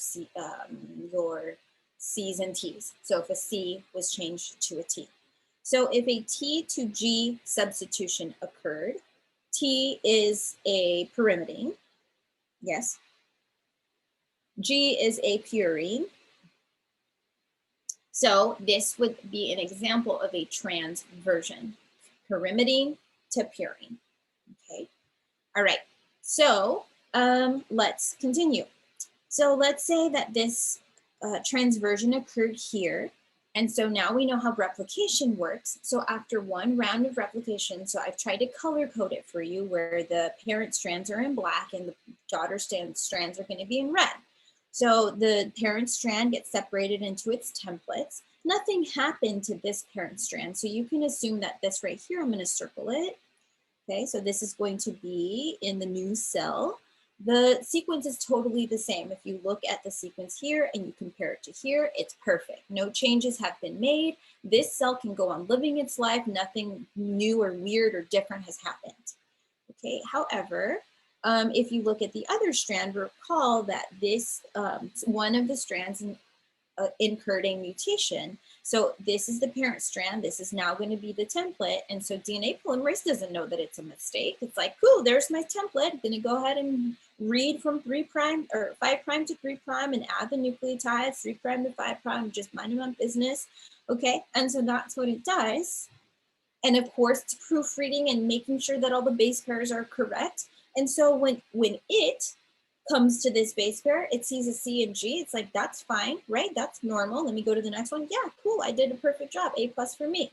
Speaker 1: C's and T's. So if a C was changed to a T. So if a T to G substitution occurred, T is a pyrimidine, yes. G is a purine. So this would be an example of a transversion, pyrimidine to purine, okay? All right, so let's continue. So let's say that this transversion occurred here. And so now we know how replication works. So after one round of replication, so I've tried to color code it for you where the parent strands are in black and the daughter strands are going to be in red. So the parent strand gets separated into its templates. Nothing happened to this parent strand. So you can assume that this right here, I'm going to circle it. Okay, so this is going to be in the new cell. The sequence is totally the same. If you look at the sequence here and you compare it to here, it's perfect. No changes have been made. This cell can go on living its life. Nothing new or weird or different has happened. Okay, however, if you look at the other strand, recall that this one of the strands incurred a mutation. So this is the parent strand. This is now going to be the template. And so DNA polymerase doesn't know that it's a mistake. It's like, cool, there's my template. I'm going to go ahead and read from 5' to 3' and add the nucleotides, 3' to 5', just mind my business. Okay, and so that's what it does. And of course, it's proofreading and making sure that all the base pairs are correct. And so when it comes to this base pair, it sees a C and G. It's like, that's fine, right? That's normal. Let me go to the next one. Yeah, cool. I did a perfect job. A+ for me.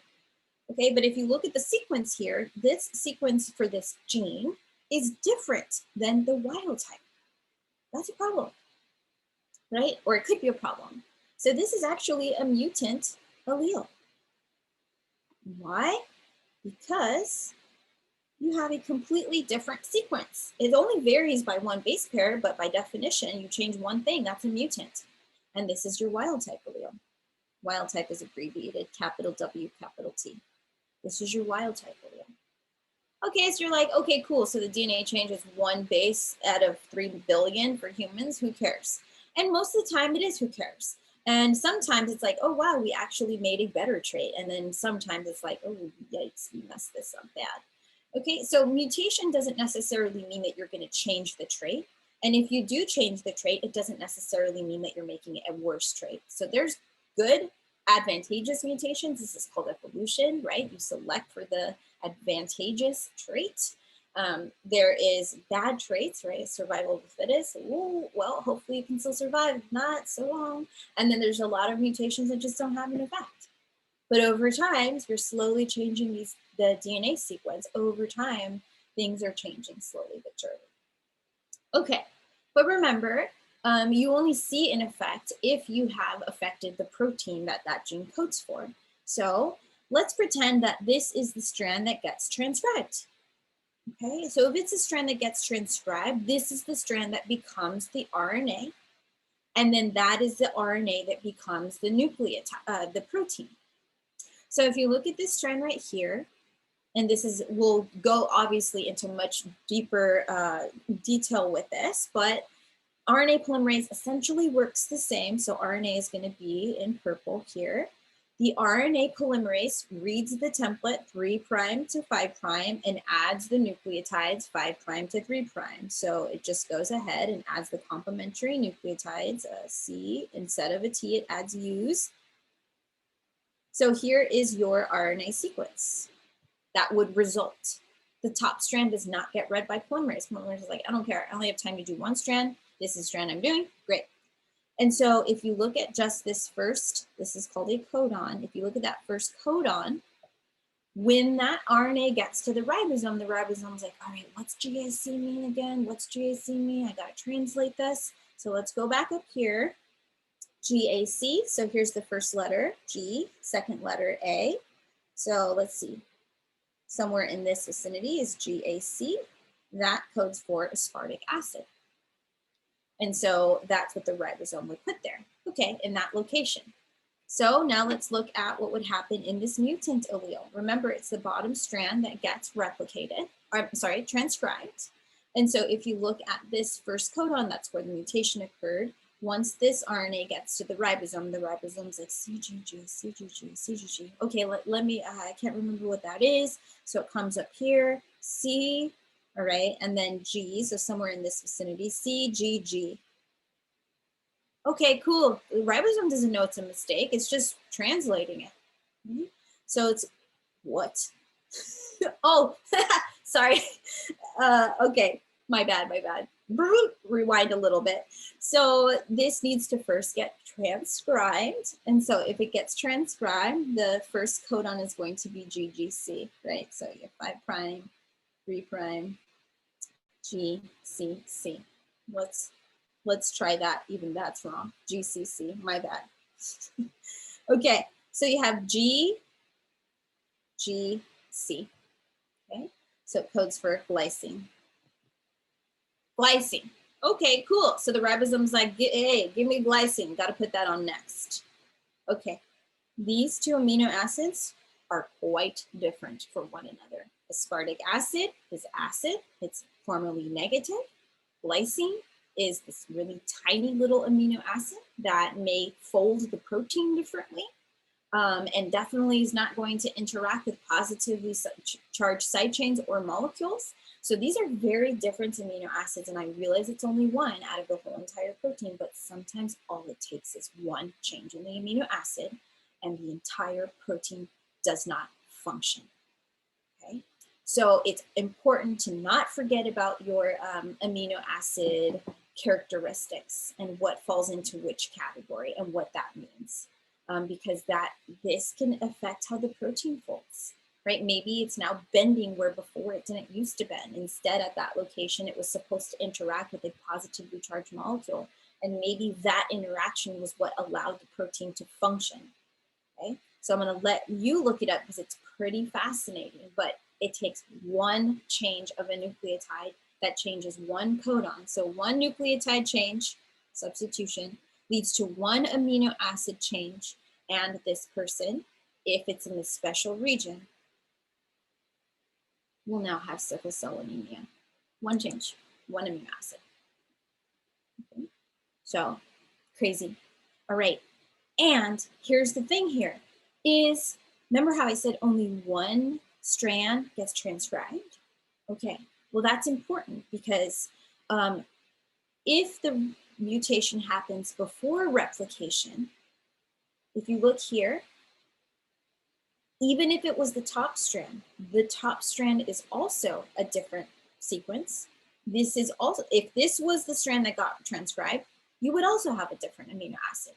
Speaker 1: Okay, but if you look at the sequence here, this sequence for this gene is different than the wild type. That's a problem, right? Or it could be a problem. So this is actually a mutant allele. Why? Because you have a completely different sequence. It only varies by one base pair, but by definition, you change one thing, that's a mutant. And this is your wild type allele. Wild type is abbreviated, capital W, capital T. This is your wild type allele. Okay, so you're like, okay, cool. So the DNA change is 1 base out of 3 billion for humans. Who cares? And most of the time it is who cares. And sometimes it's like, oh, wow, we actually made a better trait. And then sometimes it's like, oh, yikes, we messed this up bad. Okay, so mutation doesn't necessarily mean that you're going to change the trait. And if you do change the trait, it doesn't necessarily mean that you're making it a worse trait. So there's good advantageous mutations. This is called evolution, right? You select for the advantageous trait. There is bad traits, right? Survival of the fittest. Ooh, well, hopefully you can still survive, if not so long. And then there's a lot of mutations that just don't have an effect. But over time, you're slowly changing the DNA sequence. Over time, things are changing slowly but surely. Okay, but remember, you only see an effect if you have affected the protein that that gene codes for. So let's pretend that this is the strand that gets transcribed. Okay, so if it's a strand that gets transcribed, this is the strand that becomes the RNA. And then that is the RNA that becomes the nucleotide, the protein. So if you look at this strand right here, and this is, we'll go obviously into much deeper detail with this, but RNA polymerase essentially works the same. So RNA is going to be in purple here. The RNA polymerase reads the template 3' to 5' and adds the nucleotides 5' to 3'. So it just goes ahead and adds the complementary nucleotides, C, instead of a T, it adds U's. So here is your RNA sequence that would result. The top strand does not get read by polymerase. Polymerase is like, I don't care, I only have time to do one strand. This is the strand I'm doing, great. And so if you look at just this first, this is called a codon. If you look at that first codon, when that RNA gets to the ribosome's like, all right, what's GAC mean again? What's GAC mean? I gotta translate this. So let's go back up here. GAC, so here's the first letter, G, second letter A. So let's see, somewhere in this vicinity is GAC. That codes for aspartic acid. And so that's what the ribosome would put there, okay, in that location. So now let's look at what would happen in this mutant allele. Remember, it's the bottom strand that gets replicated, or sorry, transcribed. And so if you look at this first codon, that's where the mutation occurred. Once this RNA gets to the ribosome's like CGG, CGG, CGG. Okay, let me, I can't remember what that is. So it comes up here, C, all right, and then G, so somewhere in this vicinity, CGG. Okay, cool. The ribosome doesn't know it's a mistake. It's just translating it. Mm-hmm. So it's what? Oh, sorry. Okay, my bad. Rewind a little bit. So this needs to first get transcribed. And so if it gets transcribed, the first codon is going to be GGC, right? So you have 5', 3', GCC. Let's try that, even that's wrong. GCC, my bad. Okay, so you have G, G, C, okay? So it codes for glycine. Glycine, okay, cool. So the ribosome's like, hey, give me glycine, gotta put that on next. Okay, these two amino acids are quite different from one another. Aspartic acid is acid, it's formally negative. Glycine is this really tiny little amino acid that may fold the protein differently and definitely is not going to interact with positively charged side chains or molecules. So these are very different amino acids, and I realize it's only one out of the whole entire protein, but sometimes all it takes is one change in the amino acid and the entire protein does not function, okay? So it's important to not forget about your amino acid characteristics and what falls into which category and what that means, because this can affect how the protein folds, right? Maybe it's now bending where before it didn't used to bend. Instead, at that location, it was supposed to interact with a positively charged molecule, and maybe that interaction was what allowed the protein to function, okay? So I'm gonna let you look it up because it's pretty fascinating, but it takes one change of a nucleotide that changes one codon. So one nucleotide change, substitution, leads to one amino acid change, and this person, if it's in the special region, will now have sickle cell anemia. One change, one amino acid. Okay. So crazy. All right. And here's the thing here is, remember how I said only one strand gets transcribed? Okay, well, that's important because if the mutation happens before replication, if you look here, even if it was the top strand is also a different sequence. This is also, if this was the strand that got transcribed, you would also have a different amino acid.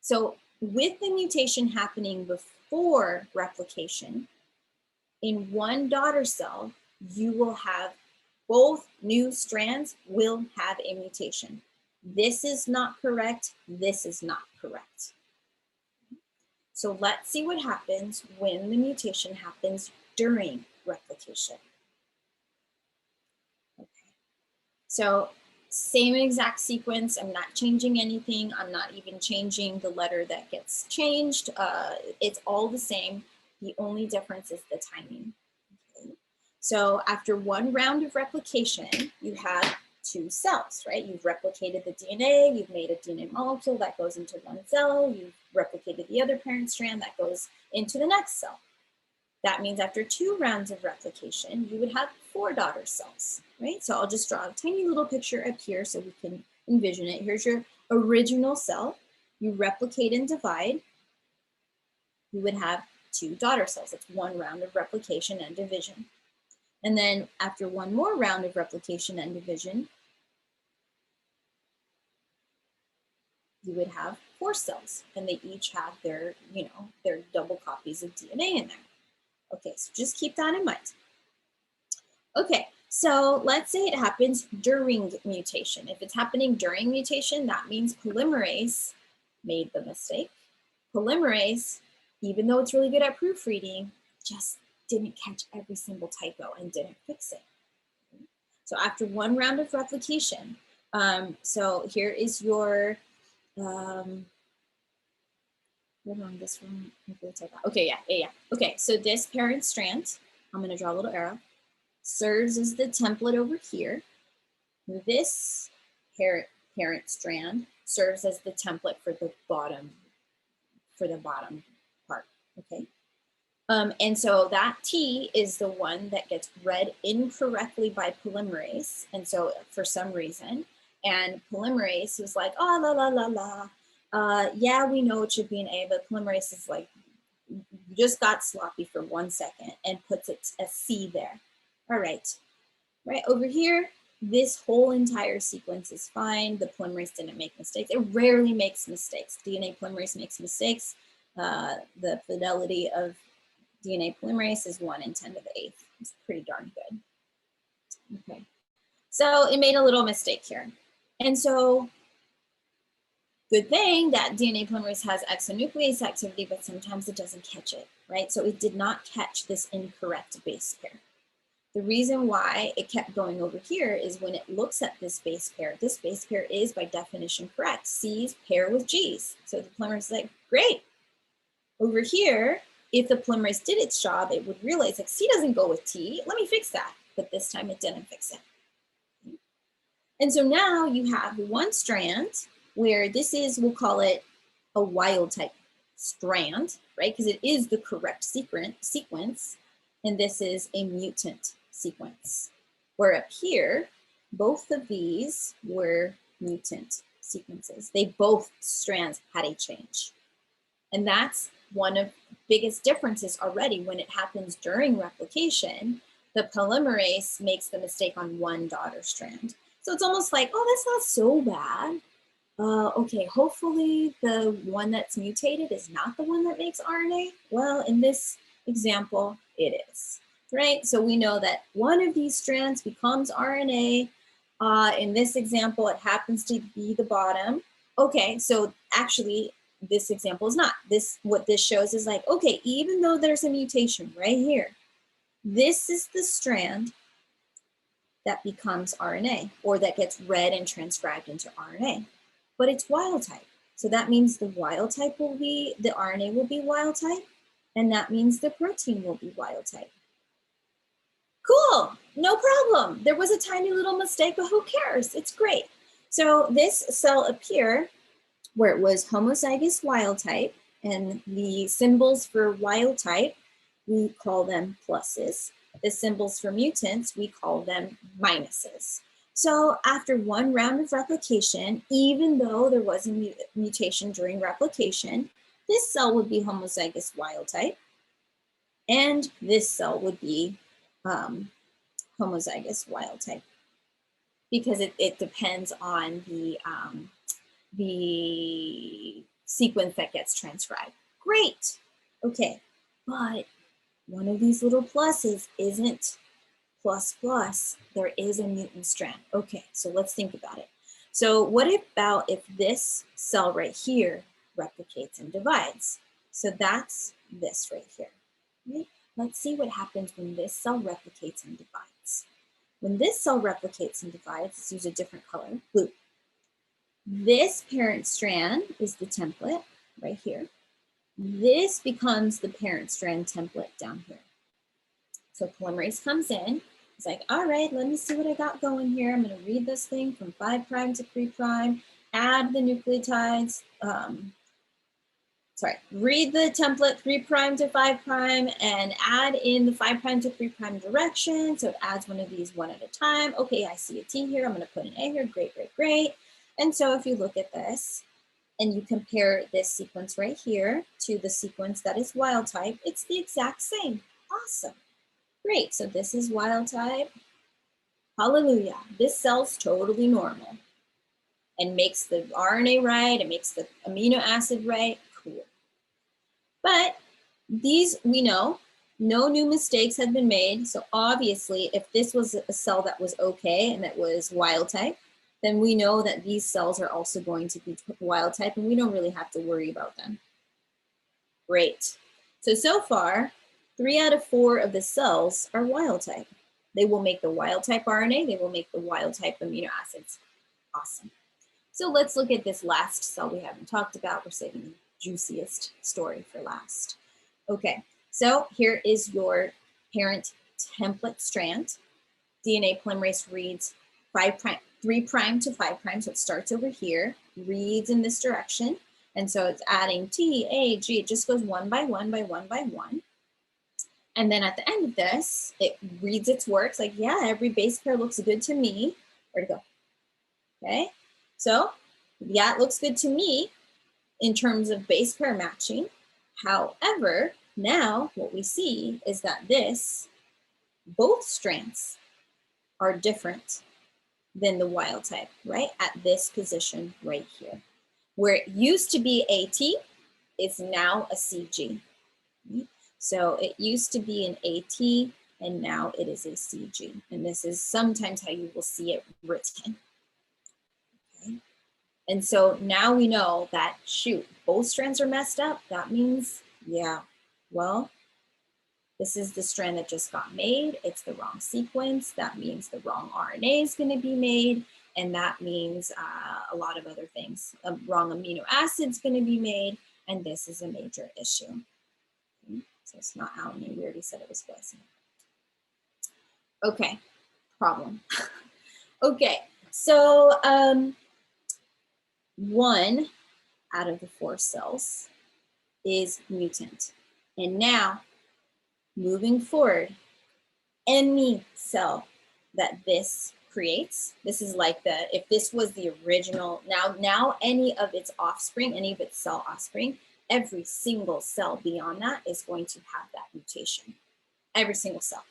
Speaker 1: So with the mutation happening before replication, in one daughter cell, you will have both new strands will have a mutation. This is not correct. This is not correct. So let's see what happens when the mutation happens during replication. Okay. So same exact sequence. I'm not changing anything. I'm not even changing the letter that gets changed. It's all the same. The only difference is the timing. Okay. So after one round of replication, you have two cells, right? You've replicated the DNA, you've made a DNA molecule that goes into one cell, you've replicated the other parent strand that goes into the next cell. That means after 2 rounds of replication, you would have 4 daughter cells, right? So I'll just draw a tiny little picture up here so we can envision it. Here's your original cell. You replicate and divide. You would have 2 daughter cells. That's 1 round of replication and division. And then after 1 more round of replication and division, you would have 4 cells, and they each have their, their double copies of DNA in there. Okay, so just keep that in mind. Okay, so let's say it happens during mutation. If it's happening during mutation, that means polymerase made the mistake. Polymerase, even though it's really good at proofreading, just didn't catch every single typo and didn't fix it. So after 1 round of replication, so here is your, hold on, this one, okay, yeah. Okay, so this parent strand, I'm gonna draw a little arrow, serves as the template over here. This parent strand serves as the template for the bottom part, okay? And so that T is the one that gets read incorrectly by polymerase. And so for some reason, and polymerase was like, oh, la, la, la, la. Yeah, we know it should be an A, but polymerase is like, just got sloppy for 1 second and puts it a C there. All right, right over here, this whole entire sequence is fine. The polymerase didn't make mistakes. It rarely makes mistakes. DNA polymerase makes mistakes. The fidelity of DNA polymerase is 1 in 10 to the 8th. It's pretty darn good. Okay, so it made a little mistake here. And so good thing that DNA polymerase has exonuclease activity, but sometimes it doesn't catch it, right? So it did not catch this incorrect base pair. The reason why it kept going over here is when it looks at this base pair is by definition correct. C's pair with G's. So the polymerase is like, great. Over here, if the polymerase did its job, it would realize like C doesn't go with T, let me fix that. But this time it didn't fix it. And so now you have 1 strand where this is, we'll call it a wild type strand, right? Because it is the correct sequence. And this is a mutant sequence. Where up here, both of these were mutant sequences. Both strands had a change. And that's one of the biggest differences already. When it happens during replication, the polymerase makes the mistake on 1 daughter strand. So it's almost like, oh, that's not so bad. Okay, hopefully the one that's mutated is not the one that makes RNA. Well, in this example, it is, right? So we know that one of these strands becomes RNA. In this example, it happens to be the bottom. Okay, so actually, this example is not. What this shows is like, okay, even though there's a mutation right here, this is the strand that becomes RNA, or that gets read and transcribed into RNA, but it's wild type. So that means the wild type will be, the RNA will be wild type, and that means the protein will be wild type. Cool, no problem. There was a tiny little mistake, but who cares? It's great. So this cell up here, where it was homozygous wild type, and the symbols for wild type, we call them pluses. The symbols for mutants, we call them minuses. So after one round of replication, even though there was a mutation during replication, this cell would be homozygous wild type, and this cell would be homozygous wild type, because it depends on the sequence that gets transcribed. Great, okay, but one of these little pluses isn't plus plus, there is a mutant strand. Okay, so let's think about it. So what about if this cell right here replicates and divides? So that's this right here, right? Let's see what happens when this cell replicates and divides. When this cell replicates and divides, let's use a different color, blue. This parent strand is the template right here. This becomes the parent strand template down here. So polymerase comes in, it's like, all right, let me see what I got going here. I'm gonna read this thing from 5' to 3', add the nucleotides, read the template 3' to 5', and add in the 5' to 3' direction. So it adds one of these one at a time. Okay, I see a T here, I'm gonna put an A here, great, great, great. And so if you look at this and you compare this sequence right here to the sequence that is wild type, it's the exact same. Awesome. Great, so this is wild type. Hallelujah, this cell's totally normal and makes the RNA right, it makes the amino acid right, cool. But these, we know, no new mistakes have been made. So obviously, if this was a cell that was okay and that was wild type, then we know that these cells are also going to be wild type and we don't really have to worry about them. Great. So far, 3 out of 4 of the cells are wild type. They will make the wild type RNA, they will make the wild type amino acids. Awesome. So let's look at this last cell we haven't talked about. We're saving the juiciest story for last. Okay, so here is your parent template strand. DNA polymerase reads 3' to 5', so it starts over here, reads in this direction, and so it's adding T, A, G, it just goes one by one by one by one. And then at the end of this, it reads its works like, yeah, every base pair looks good to me. Where'd it go? Okay, so yeah, it looks good to me in terms of base pair matching. However, now what we see is that both strands are different than the wild type, right? At this position right here. Where it used to be AT, it's now a CG. Right? So it used to be an AT and now it is a CG. And this is sometimes how you will see it written. Okay. And so now we know that, shoot, both strands are messed up. That means, yeah, well, this is the strand that just got made. It's the wrong sequence. That means the wrong RNA is going to be made. And that means a lot of other things. A wrong amino acid is going to be made. And this is a major issue. Okay. So it's not alanine. We already said it was glycine. Okay, problem. Okay, so 1 out of the 4 cells is mutant. And now, moving forward, any cell that this creates, this is like if this was the original, now any of its offspring, any of its cell offspring, every single cell beyond that is going to have that mutation. Every single cell.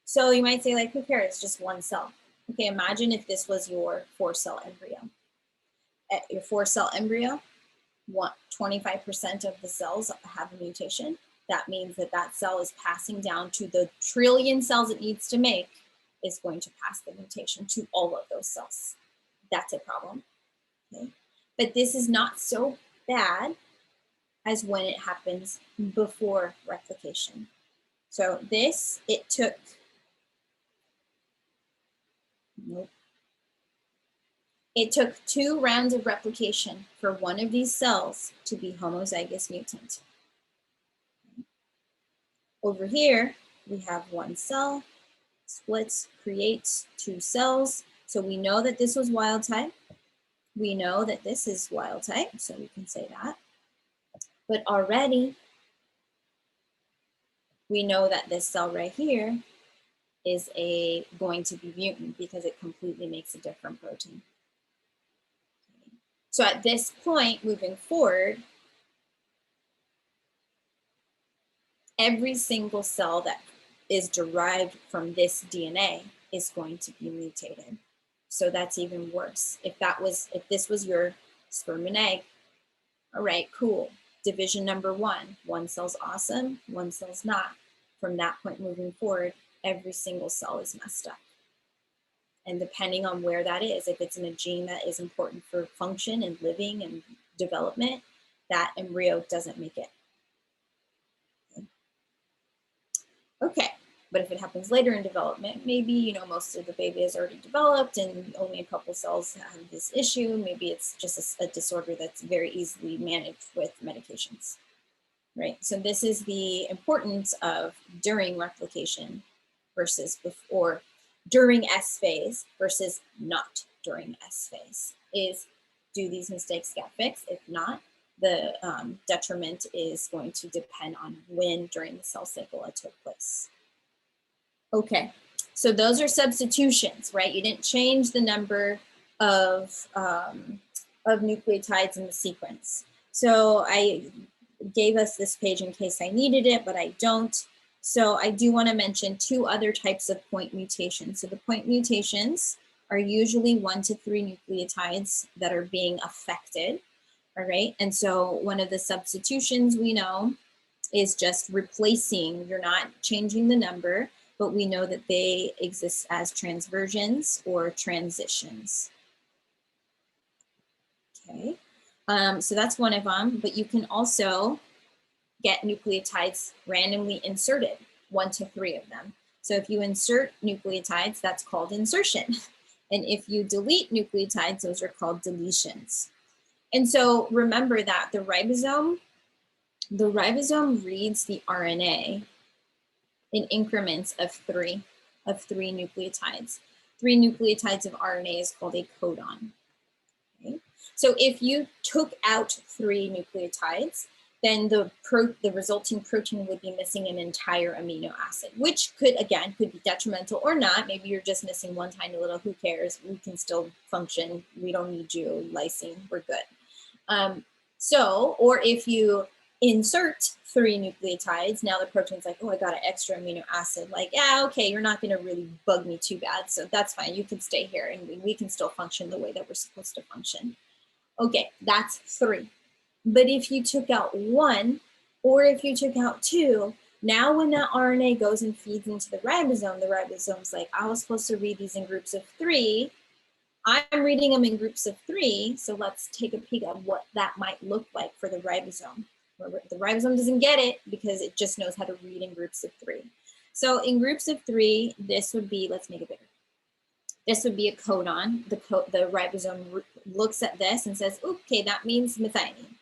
Speaker 1: So you might say, like, who cares? Just one cell. Okay, imagine if this was your 4-cell embryo. At your 4-cell embryo, 25% of the cells have a mutation. That means that that cell is passing down to the trillion cells it needs to make, is going to pass the mutation to all of those cells. That's a problem. Okay? But this is not so bad as when it happens before replication. So this, it took, nope. It took 2 rounds of replication for one of these cells to be homozygous mutant. Over here, we have one cell, splits, creates 2 cells. So we know that this was wild type. We know that this is wild type, so we can say that. But already, we know that this cell right here is going to be mutant because it completely makes a different protein. So at this point, moving forward, every single cell that is derived from this DNA is going to be mutated. So that's even worse. If this was your sperm and egg, all right, cool. Division number 1, one cell's awesome, one cell's not. From that point moving forward, every single cell is messed up. And depending on where that is, if it's in a gene that is important for function and living and development, that embryo doesn't make it. Okay, but if it happens later in development, maybe, you know, most of the baby is already developed and only a couple cells have this issue. Maybe it's just a disorder that's very easily managed with medications, right? So this is the importance of during replication versus before, during S phase versus not during S phase. Is, do these mistakes get fixed? If not, the detriment is going to depend on when during the cell cycle it took place. Okay, so those are substitutions, right? You didn't change the number of nucleotides in the sequence. So I gave us this page in case I needed it, but I don't. So I do want to mention 2 other types of point mutations. So the point mutations are usually 1 to 3 nucleotides that are being affected, all right? And so one of the substitutions we know is just replacing, you're not changing the number, but we know that they exist as transversions or transitions. Okay, so that's one of them, but you can also get nucleotides randomly inserted, 1 to 3 of them. So if you insert nucleotides, that's called insertion. And if you delete nucleotides, those are called deletions. And so remember that the ribosome reads the RNA in increments of 3 nucleotides. 3 nucleotides of RNA is called a codon. Okay? So if you took out 3 nucleotides, then the resulting protein would be missing an entire amino acid, which could be detrimental or not. Maybe you're just missing one tiny little, who cares? We can still function. We don't need you, lysine, we're good. Or if you insert 3 nucleotides, now the protein's like, oh, I got an extra amino acid. Like, yeah, okay, you're not gonna really bug me too bad, so that's fine. You can stay here and we can still function the way that we're supposed to function. Okay, that's 3. But if you took out 1, or if you took out 2, now when that RNA goes and feeds into the ribosome's like, I was supposed to read these in groups of 3. I'm reading them in groups of 3, so let's take a peek at what that might look like for the ribosome. The ribosome doesn't get it because it just knows how to read in groups of 3. So in groups of 3, this would be, let's make it bigger. This would be a codon. The ribosome looks at this and says, okay, that means methionine.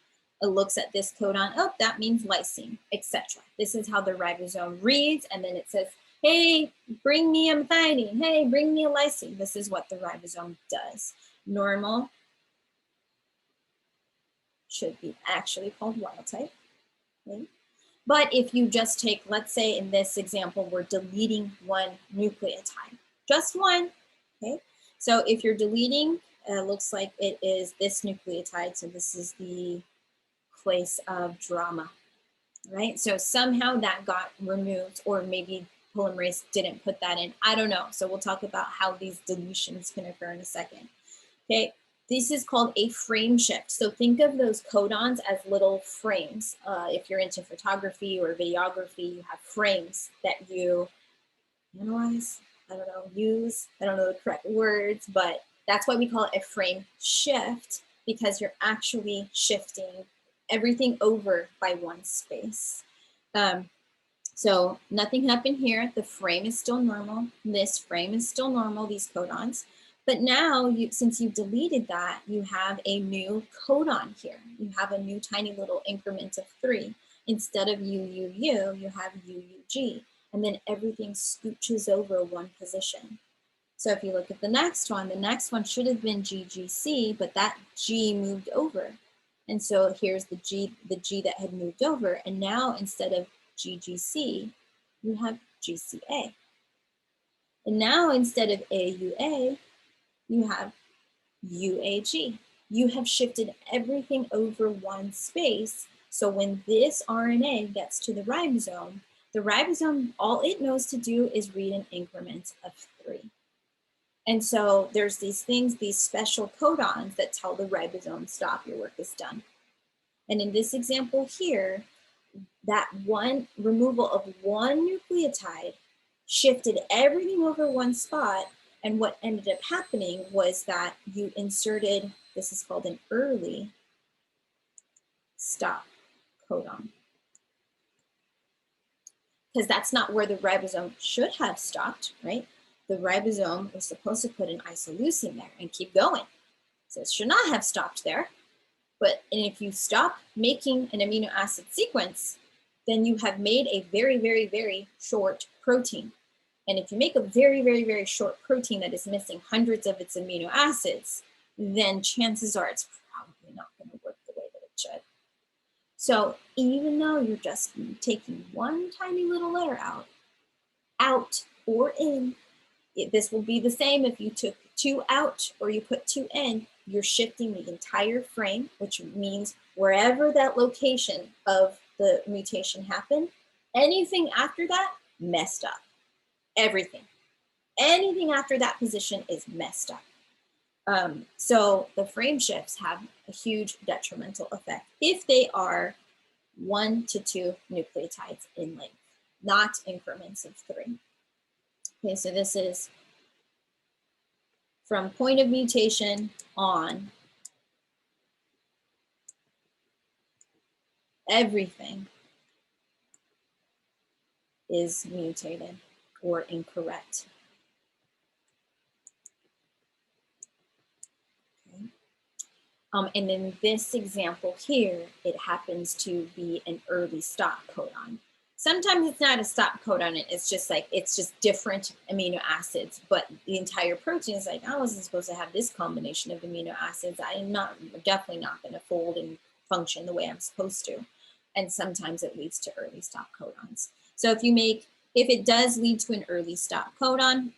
Speaker 1: It looks at this codon, oh, that means lysine, etc. This is how the ribosome reads, and then it says, hey, bring me a methionine. Hey, bring me a lysine. This is what the ribosome does. Normal should be actually called wild type. Okay? But if you just take, let's say in this example, we're deleting 1 nucleotide, just 1. Okay, so if you're deleting, looks like it is this nucleotide. So this is the place of drama, right? So somehow that got removed, or maybe polymerase didn't put that in. I don't know. So we'll talk about how these deletions can occur in a second. Okay, this is called a frame shift. So think of those codons as little frames. If you're into photography or videography, you have frames that you analyze, I don't know, use, I don't know the correct words, but that's why we call it a frame shift, because you're actually shifting everything over by 1 space. So nothing happened here. The frame is still normal. This frame is still normal, these codons. But now, since you've deleted that, you have a new codon here. You have a new tiny little increment of 3. Instead of UUU, you have UUG. and then everything scooches over one position. So if you look at the next one should have been GGC, but that G moved over. And so here's the G that had moved over. And now instead of GGC, you have GCA. And now instead of AUA, you have UAG. You have shifted everything over one space. So when this RNA gets to the ribosome, all it knows to do is read in increments of 3. And so there's these things, these special codons that tell the ribosome, stop, your work is done. And in this example here, that one removal of one nucleotide shifted everything over one spot. And what ended up happening was that you inserted, this is called an early stop codon. Because that's not where the ribosome should have stopped, right? The ribosome was supposed to put an isoleucine there and keep going. So it should not have stopped there. But if you stop making an amino acid sequence, then you have made a very, very, very short protein. And if you make a very, very, very short protein that is missing hundreds of its amino acids, then chances are it's probably not going to work the way that it should. So even though you're just taking one tiny little letter out or in, this will be the same if you took 2 out or you put 2 in, you're shifting the entire frame, which means wherever that location of the mutation happened, anything after that, messed up. Everything. Anything after that position is messed up. So the frame shifts have a huge detrimental effect if they are 1 to 2 nucleotides in length, not increments of 3. Okay, so this is from point of mutation on, everything is mutated or incorrect. Okay. And in this example here, it happens to be an early stop codon. Sometimes it's not a stop codon, it's just like, it's just different amino acids, but the entire protein is like, I wasn't supposed to have this combination of amino acids. I'm definitely not gonna fold and function the way I'm supposed to. And sometimes it leads to early stop codons. So if it does lead to an early stop codon,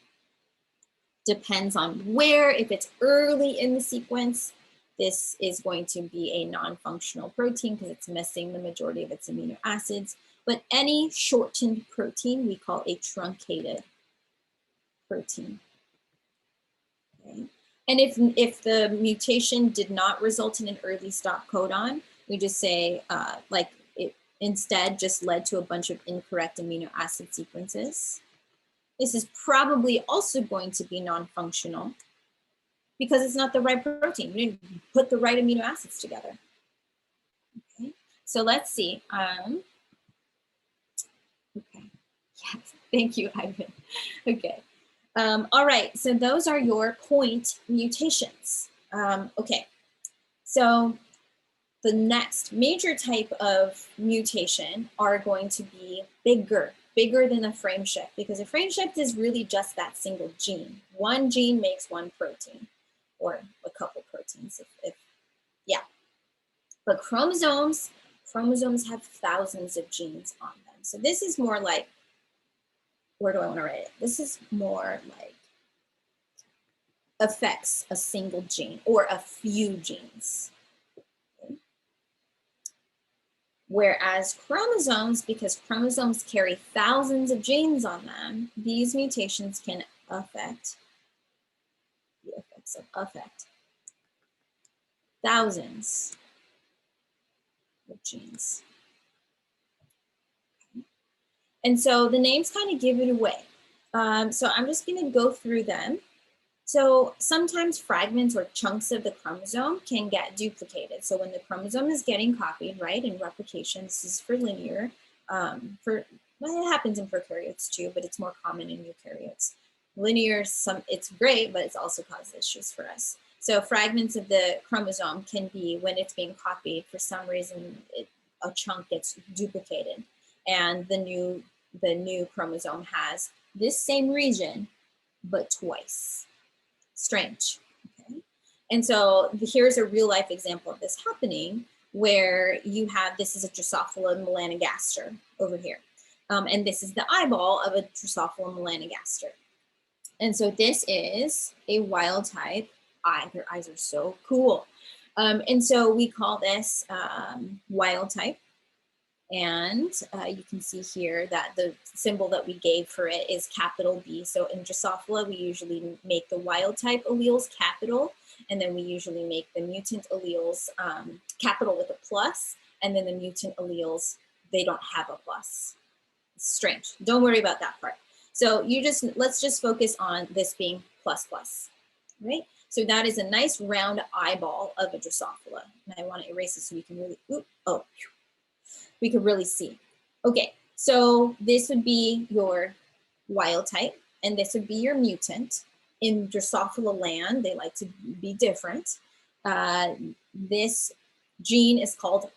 Speaker 1: depends on where. If it's early in the sequence, this is going to be a non-functional protein because it's missing the majority of its amino acids. But any shortened protein we call a truncated protein. Okay. And if the mutation did not result in an early stop codon, we just say like it instead just led to a bunch of incorrect amino acid sequences. This is probably also going to be non-functional because it's not the right protein. We didn't put the right amino acids together. Okay, so let's see. Okay, yes, thank you, Ivan. Okay, all right, so those are your point mutations. Okay, so the next major type of mutation are going to be bigger than a frame shift, because a frame shift is really just that single gene. One gene makes one protein, or a couple proteins, yeah. But chromosomes have thousands of genes on them. So this is more like, where do I want to write it? This is more like affects a single gene or a few genes. Okay. Whereas chromosomes, because chromosomes carry thousands of genes on them, these mutations can affect thousands of genes. And so the names kind of give it away. So I'm just going to go through them. So sometimes fragments or chunks of the chromosome can get duplicated. So when the chromosome is getting copied, right, in replication, this is for linear, well, it happens in prokaryotes too, but it's more common in eukaryotes. Linear, it's great, but it's also caused issues for us. So fragments of the chromosome can be, when it's being copied, for some reason, a chunk gets duplicated and the new the new chromosome has this same region, but twice. Strange. Okay? And so here's a real life example of this happening, where you have, this is a Drosophila melanogaster over here. And this is the eyeball of a Drosophila melanogaster. And so this is a wild type eye. Their eyes are so cool. And so we call this wild type. And you can see here that the symbol that we gave for it is capital B. So in Drosophila, we usually make the wild type alleles capital, and then we usually make the mutant alleles capital with a plus, and then the mutant alleles, they don't have a plus. It's strange. Don't worry about that part. So let's just focus on this being plus plus, right? So that is a nice round eyeball of a Drosophila. And I want to erase it so we can really, we could really see. Okay, so this would be your wild type, and this would be your mutant. In Drosophila land, they like to be different. This gene is called,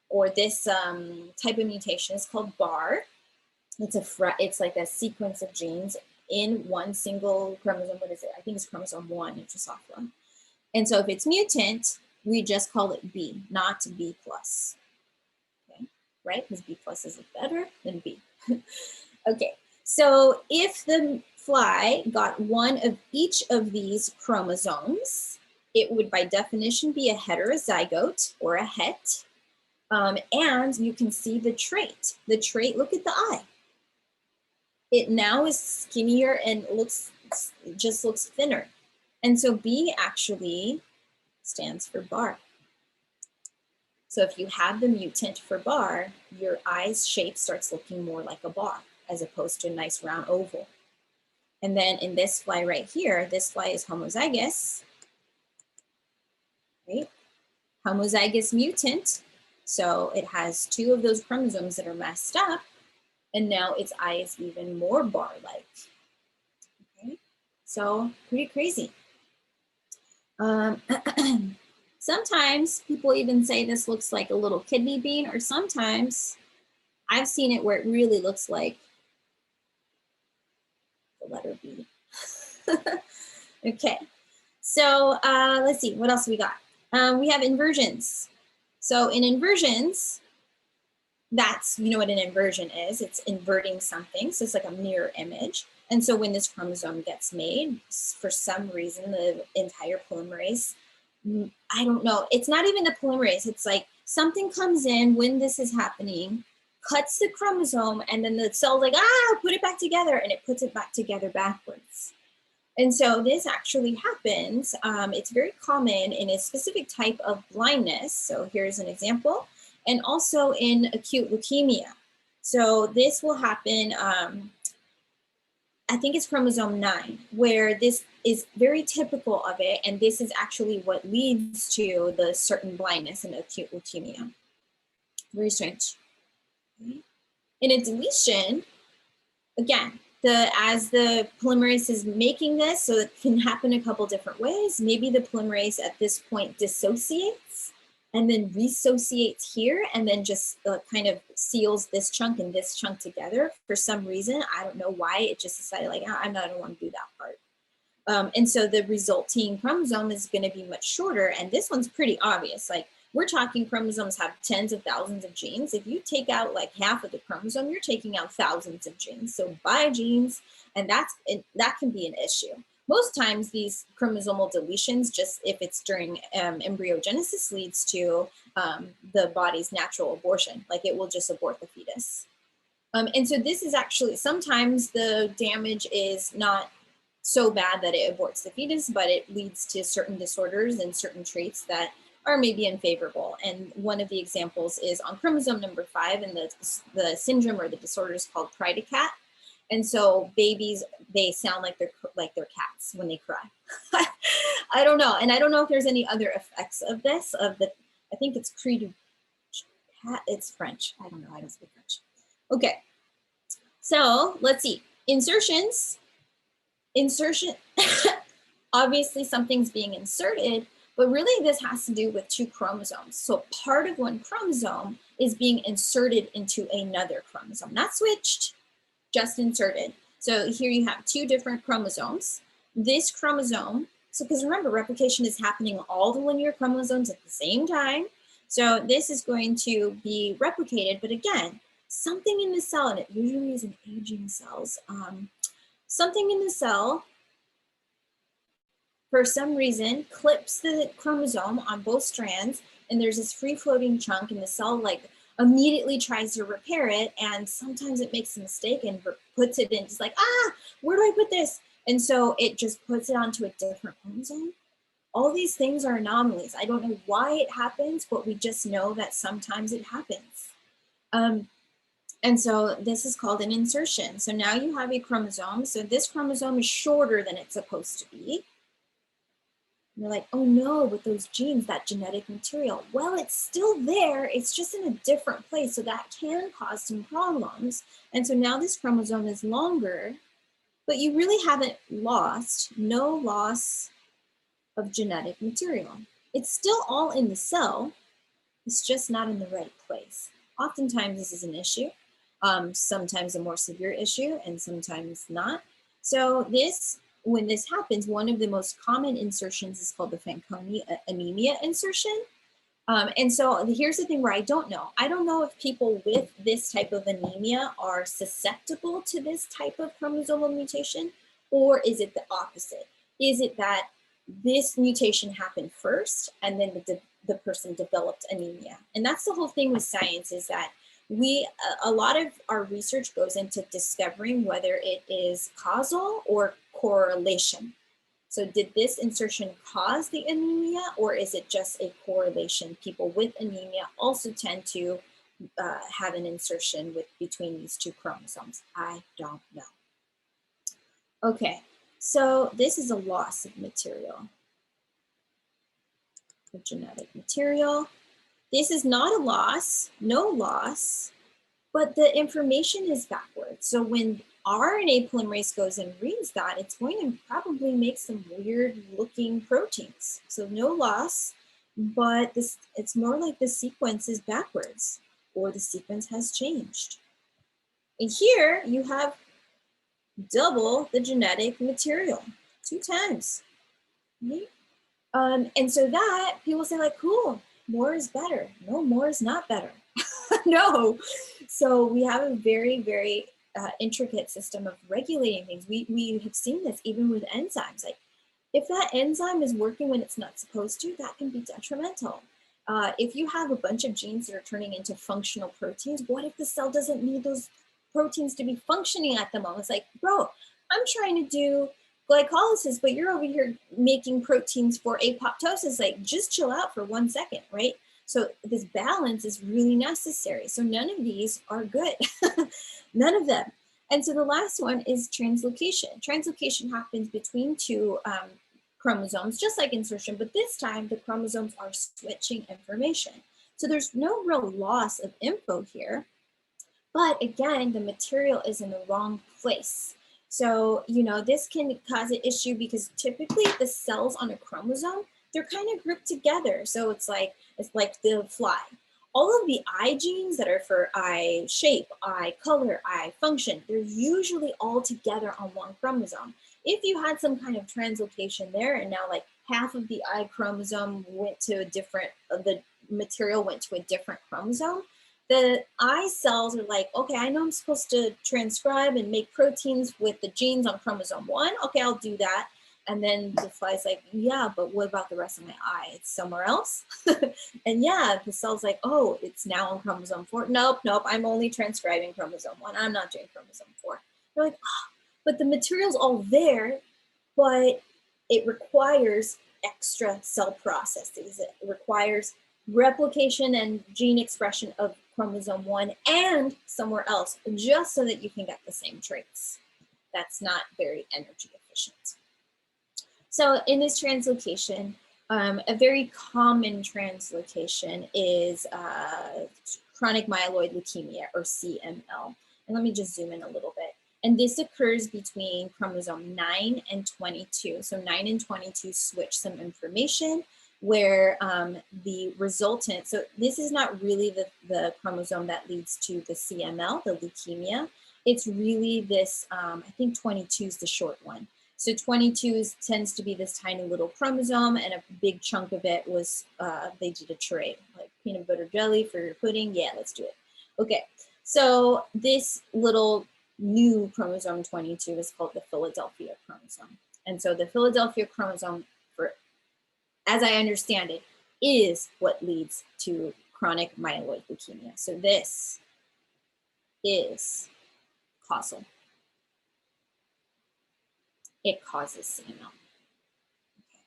Speaker 1: or this type of mutation is called BAR. It's like a sequence of genes in one single chromosome. What is it? I think it's chromosome 1 in Drosophila. And so if it's mutant, we just call it B, not B plus. Okay, right? Because B plus is better than B. Okay, so if the fly got one of each of these chromosomes, it would by definition be a heterozygote or a het. And you can see the trait. The trait, look at the eye. It now is skinnier and just looks thinner. And so B actually stands for bar. So if you have the mutant for bar, your eye's shape starts looking more like a bar as opposed to a nice round oval. And then in this fly right here, this fly is homozygous, right? Homozygous mutant. So it has 2 of those chromosomes that are messed up, and now its eye is even more bar-like. Okay, so pretty crazy. Sometimes people even say this looks like a little kidney bean, or sometimes I've seen it where it really looks like the letter B. Okay, so let's see, what else we got? We have inversions. So in inversions, that's, you know what an inversion is, it's inverting something. So it's like a mirror image. And so when this chromosome gets made, for some reason, the entire polymerase, I don't know, it's not even the polymerase, it's like something comes in when this is happening, cuts the chromosome, and then the cell's like, put it back together, and it puts it back together backwards. And so this actually happens. It's very common in a specific type of blindness. So here's an example. And also in acute leukemia. So this will happen, I think it's chromosome 9, where this is very typical of it. And this is actually what leads to the certain blindness in acute leukemia. Very strange. Okay. In a deletion, again, as the polymerase is making this, so it can happen a couple different ways. Maybe the polymerase at this point dissociates and then resociates here, and then just kind of seals this chunk and this chunk together. For some reason, I don't know why, it just decided like, I don't want to do that part. And so the resulting chromosome is going to be much shorter, and this one's pretty obvious. Like, we're talking chromosomes have tens of thousands of genes. If you take out like half of the chromosome, you're taking out thousands of genes. So by genes, and that can be an issue. Most times these chromosomal deletions, just if it's during embryogenesis, leads to the body's natural abortion. Like, it will just abort the fetus. And so this is actually, sometimes the damage is not so bad that it aborts the fetus, but it leads to certain disorders and certain traits that are maybe unfavorable. And one of the examples is on chromosome number 5, and the syndrome or the disorder is called cry-to-cat. And so babies, they sound like they're cats when they cry. I don't know. And I don't know if there's any other effects of this, I think it's cry-to-cat, it's French. I don't know, I don't speak French. Okay, so let's see, insertion, obviously something's being inserted, but really this has to do with 2 chromosomes. So part of one chromosome is being inserted into another chromosome, not switched, just inserted. So here you have 2 different chromosomes. This chromosome, so because remember, replication is happening all the linear chromosomes at the same time. So this is going to be replicated, but again, something in the cell, and it usually is in aging cells, something in the cell, for some reason, clips the chromosome on both strands, and there's this free-floating chunk, and the cell like immediately tries to repair it, and sometimes it makes a mistake and puts it in, it's like, where do I put this? And so it just puts it onto a different chromosome. All these things are anomalies. I don't know why it happens, but we just know that sometimes it happens. And so this is called an insertion. So now you have a chromosome. So this chromosome is shorter than it's supposed to be. And you're like, oh no, with those genes, that genetic material. Well, it's still there. It's just in a different place. So that can cause some problems. And so now this chromosome is longer, but you really haven't lost, no loss of genetic material. It's still all in the cell. It's just not in the right place. Oftentimes this is an issue, sometimes a more severe issue, and sometimes not. So when this happens, one of the most common insertions is called the Fanconi anemia insertion. And so here's the thing where I don't know. I don't know if people with this type of anemia are susceptible to this type of chromosomal mutation, or is it the opposite? Is it that this mutation happened first and then the person developed anemia? And that's the whole thing with science, is that a lot of our research goes into discovering whether it is causal or correlation. So did this insertion cause the anemia, or is it just a correlation? People with anemia also tend to have an insertion between these 2 chromosomes. I don't know. Okay, so this is a loss of material, of genetic material. This is not a loss, no loss, but the information is backwards. So when RNA polymerase goes and reads that, it's going to probably make some weird looking proteins. So no loss, but it's more like the sequence is backwards, or the sequence has changed. And here you have double the genetic material, 2 times. Right? And so that people say like, cool, more is better. No, more is not better. No. So we have a very, very intricate system of regulating things. We have seen this even with enzymes. Like if that enzyme is working when it's not supposed to, that can be detrimental. If you have a bunch of genes that are turning into functional proteins, what if the cell doesn't need those proteins to be functioning at the moment? It's like, bro, I'm trying to do glycolysis, but you're over here making proteins for apoptosis. Like, just chill out for 1 second, right? So this balance is really necessary. So none of these are good, none of them. And so the last one is translocation. Translocation happens between 2 chromosomes, just like insertion, but this time the chromosomes are switching information. So there's no real loss of info here, but again, the material is in the wrong place. So, you know, this can cause an issue because typically the cells on a chromosome, they're kind of grouped together. So it's like the fly. All of the eye genes that are for eye shape, eye color, eye function, they're usually all together on 1 chromosome. If you had some kind of translocation there and now like half of the eye chromosome went to a different, the material went to a different chromosome, the eye cells are like, okay, I know I'm supposed to transcribe and make proteins with the genes on chromosome 1. Okay, I'll do that. And then the fly's like, yeah, but what about the rest of my eye? It's somewhere else. And yeah, the cell's like, oh, it's now on chromosome 4. Nope, I'm only transcribing chromosome 1. I'm not doing chromosome 4. They're like, oh, but the material's all there, but it requires extra cell processes. It requires replication and gene expression of chromosome 1 and somewhere else, just so that you can get the same traits. That's not very energy efficient. So in this translocation, a very common translocation is chronic myeloid leukemia, or CML. And let me just zoom in a little bit. And this occurs between chromosome 9 and 22. So 9 and 22 switch some information where the resultant, so this is not really the chromosome that leads to the CML, the leukemia. it's really this, I think 22 is the short one. So 22 tends to be this tiny little chromosome, and a big chunk of it was, they did a trade, like peanut butter jelly for your pudding. Yeah, let's do it. Okay, so this little new chromosome 22 is called the Philadelphia chromosome. And so the Philadelphia chromosome, for, as I understand it, is what leads to chronic myeloid leukemia. So this is causal. It causes CML. Okay.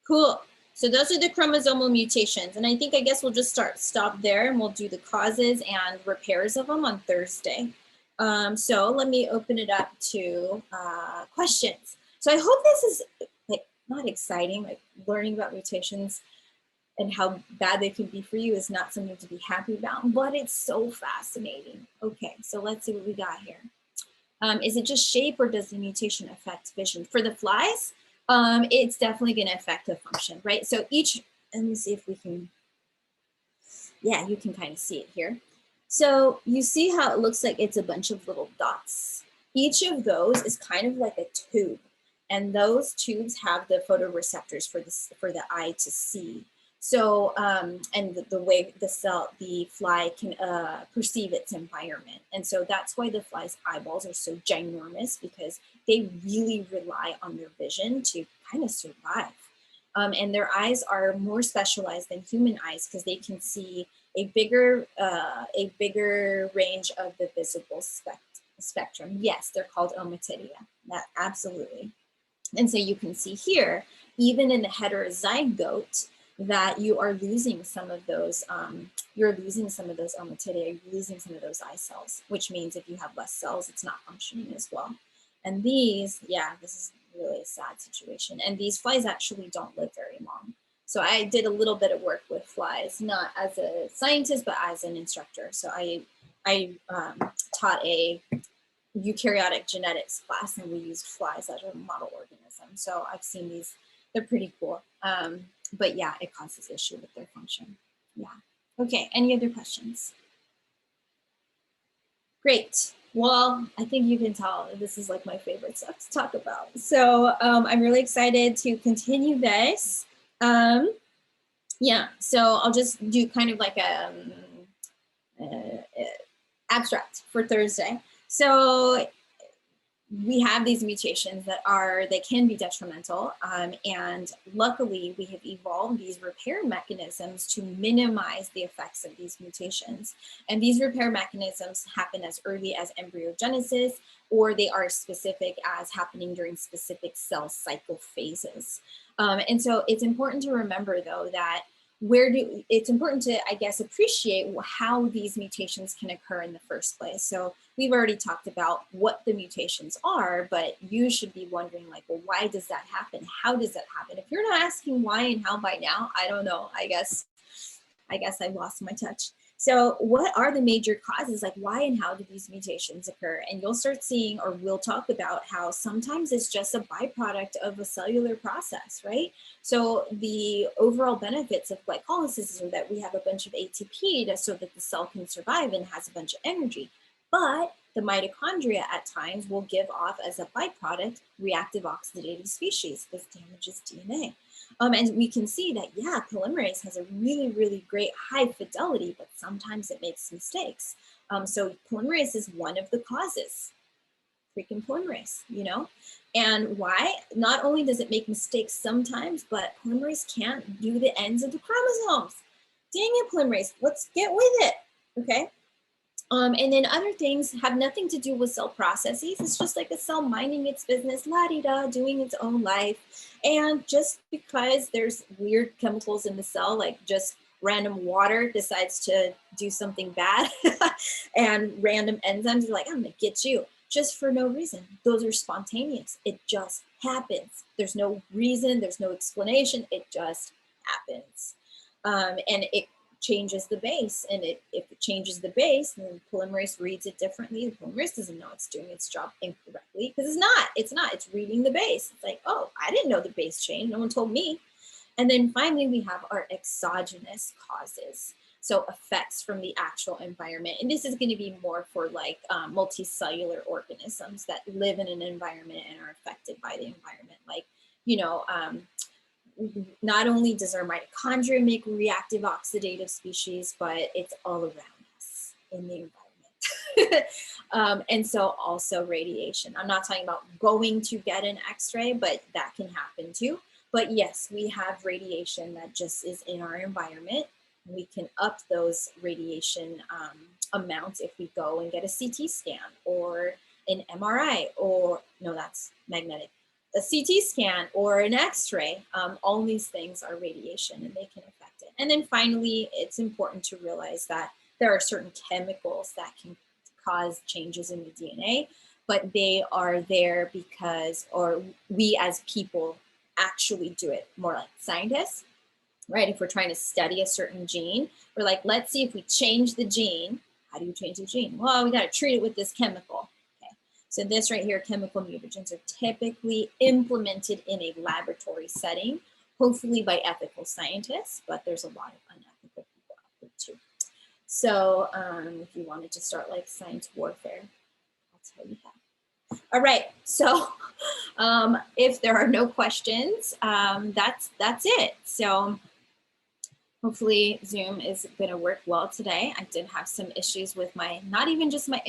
Speaker 1: Cool. So those are the chromosomal mutations. And I think, I guess we'll just stop there, and we'll do the causes and repairs of them on Thursday. So let me open it up to questions. So I hope this is like not exciting, like learning about mutations and how bad they can be for you is not something to be happy about, but it's so fascinating. Okay, so let's see what we got here. Is it just shape, or does the mutation affect vision? For the flies, it's definitely going to affect the function, right? So each, let me see if we can, yeah, you can kind of see it here. So you see how it looks like it's a bunch of little dots. Each of those is kind of like a tube, and those tubes have the photoreceptors for the eye to see. So, and the way the fly can perceive its environment. And so that's why the fly's eyeballs are so ginormous, because they really rely on their vision to kind of survive. And their eyes are more specialized than human eyes, because they can see a bigger range of the visible spectrum. Yes, they're called ommatidia. That absolutely. And so you can see here, even in the heterozygote, that you are losing some of those, you're losing some of those ommatidia, you're losing some of those eye cells, which means if you have less cells, it's not functioning as well. And these, yeah, this is really a sad situation. And these flies actually don't live very long. So I did a little bit of work with flies, not as a scientist, but as an instructor. So I taught a eukaryotic genetics class, and we used flies as a model organism. So I've seen these, they're pretty cool. But yeah, it causes issue with their function. Yeah. Okay, any other questions? Great. Well, I think you can tell this is like my favorite stuff to talk about. So I'm really excited to continue this. Yeah, so I'll just do kind of like a abstract for Thursday. So we have these mutations that can be detrimental, and luckily we have evolved these repair mechanisms to minimize the effects of these mutations. And these repair mechanisms happen as early as embryogenesis, or they are specific as happening during specific cell cycle phases. And so it's important to remember, though, that it's important to, I guess, appreciate how these mutations can occur in the first place. So we've already talked about what the mutations are, but you should be wondering, like, well, why does that happen? How does that happen? If you're not asking why and how by now, I don't know, I guess I've lost my touch. So what are the major causes? Like, why and how do these mutations occur? And you'll start seeing, or we'll talk about how sometimes it's just a byproduct of a cellular process, right? So the overall benefits of glycolysis are that we have a bunch of ATP so that the cell can survive and has a bunch of energy. But the mitochondria at times will give off as a byproduct reactive oxidative species. This damages DNA. And we can see that, yeah, polymerase has a really, really great high fidelity, but sometimes it makes mistakes. So polymerase is one of the causes. Freaking polymerase, you know? And why? Not only does it make mistakes sometimes, but polymerase can't do the ends of the chromosomes. Dang it, polymerase, let's get with it, okay? And then other things have nothing to do with cell processes. It's just like a cell minding its business, la-di-da, doing its own life. And just because there's weird chemicals in the cell, like just random water decides to do something bad, and random enzymes are like, I'm gonna get you, just for no reason. Those are spontaneous. It just happens. There's no reason, there's no explanation, it just happens. And it changes the base, and if it changes the base, then the polymerase reads it differently. The polymerase doesn't know it's doing its job incorrectly, because it's reading the base. It's like, oh, I didn't know the base changed, no one told me. And then finally we have our exogenous causes. So effects from the actual environment. And this is going to be more for like multicellular organisms that live in an environment and are affected by the environment. Like, you know, not only does our mitochondria make reactive oxidative species, but it's all around us in the environment. And so also radiation. I'm not talking about going to get an X-ray, but that can happen too. But yes, we have radiation that just is in our environment. We can up those radiation amounts if we go and get a CT scan or an MRI, or no, that's magnetic, a CT scan or an X-ray. All these things are radiation and they can affect it. And then finally, it's important to realize that there are certain chemicals that can cause changes in the DNA, but they are there because, or we as people actually do it, more like scientists, right? If we're trying to study a certain gene, we're like, let's see if we change the gene. How do you change the gene? Well, we got to treat it with this chemical. Okay. So this right here, chemical mutagens, are typically implemented in a laboratory setting, hopefully by ethical scientists, but there's a lot of unethical people out there too. So if you wanted to start like science warfare, that's how you have. All right, so if there are no questions, that's it. So hopefully Zoom is going to work well today. I did have some issues with my, not even just my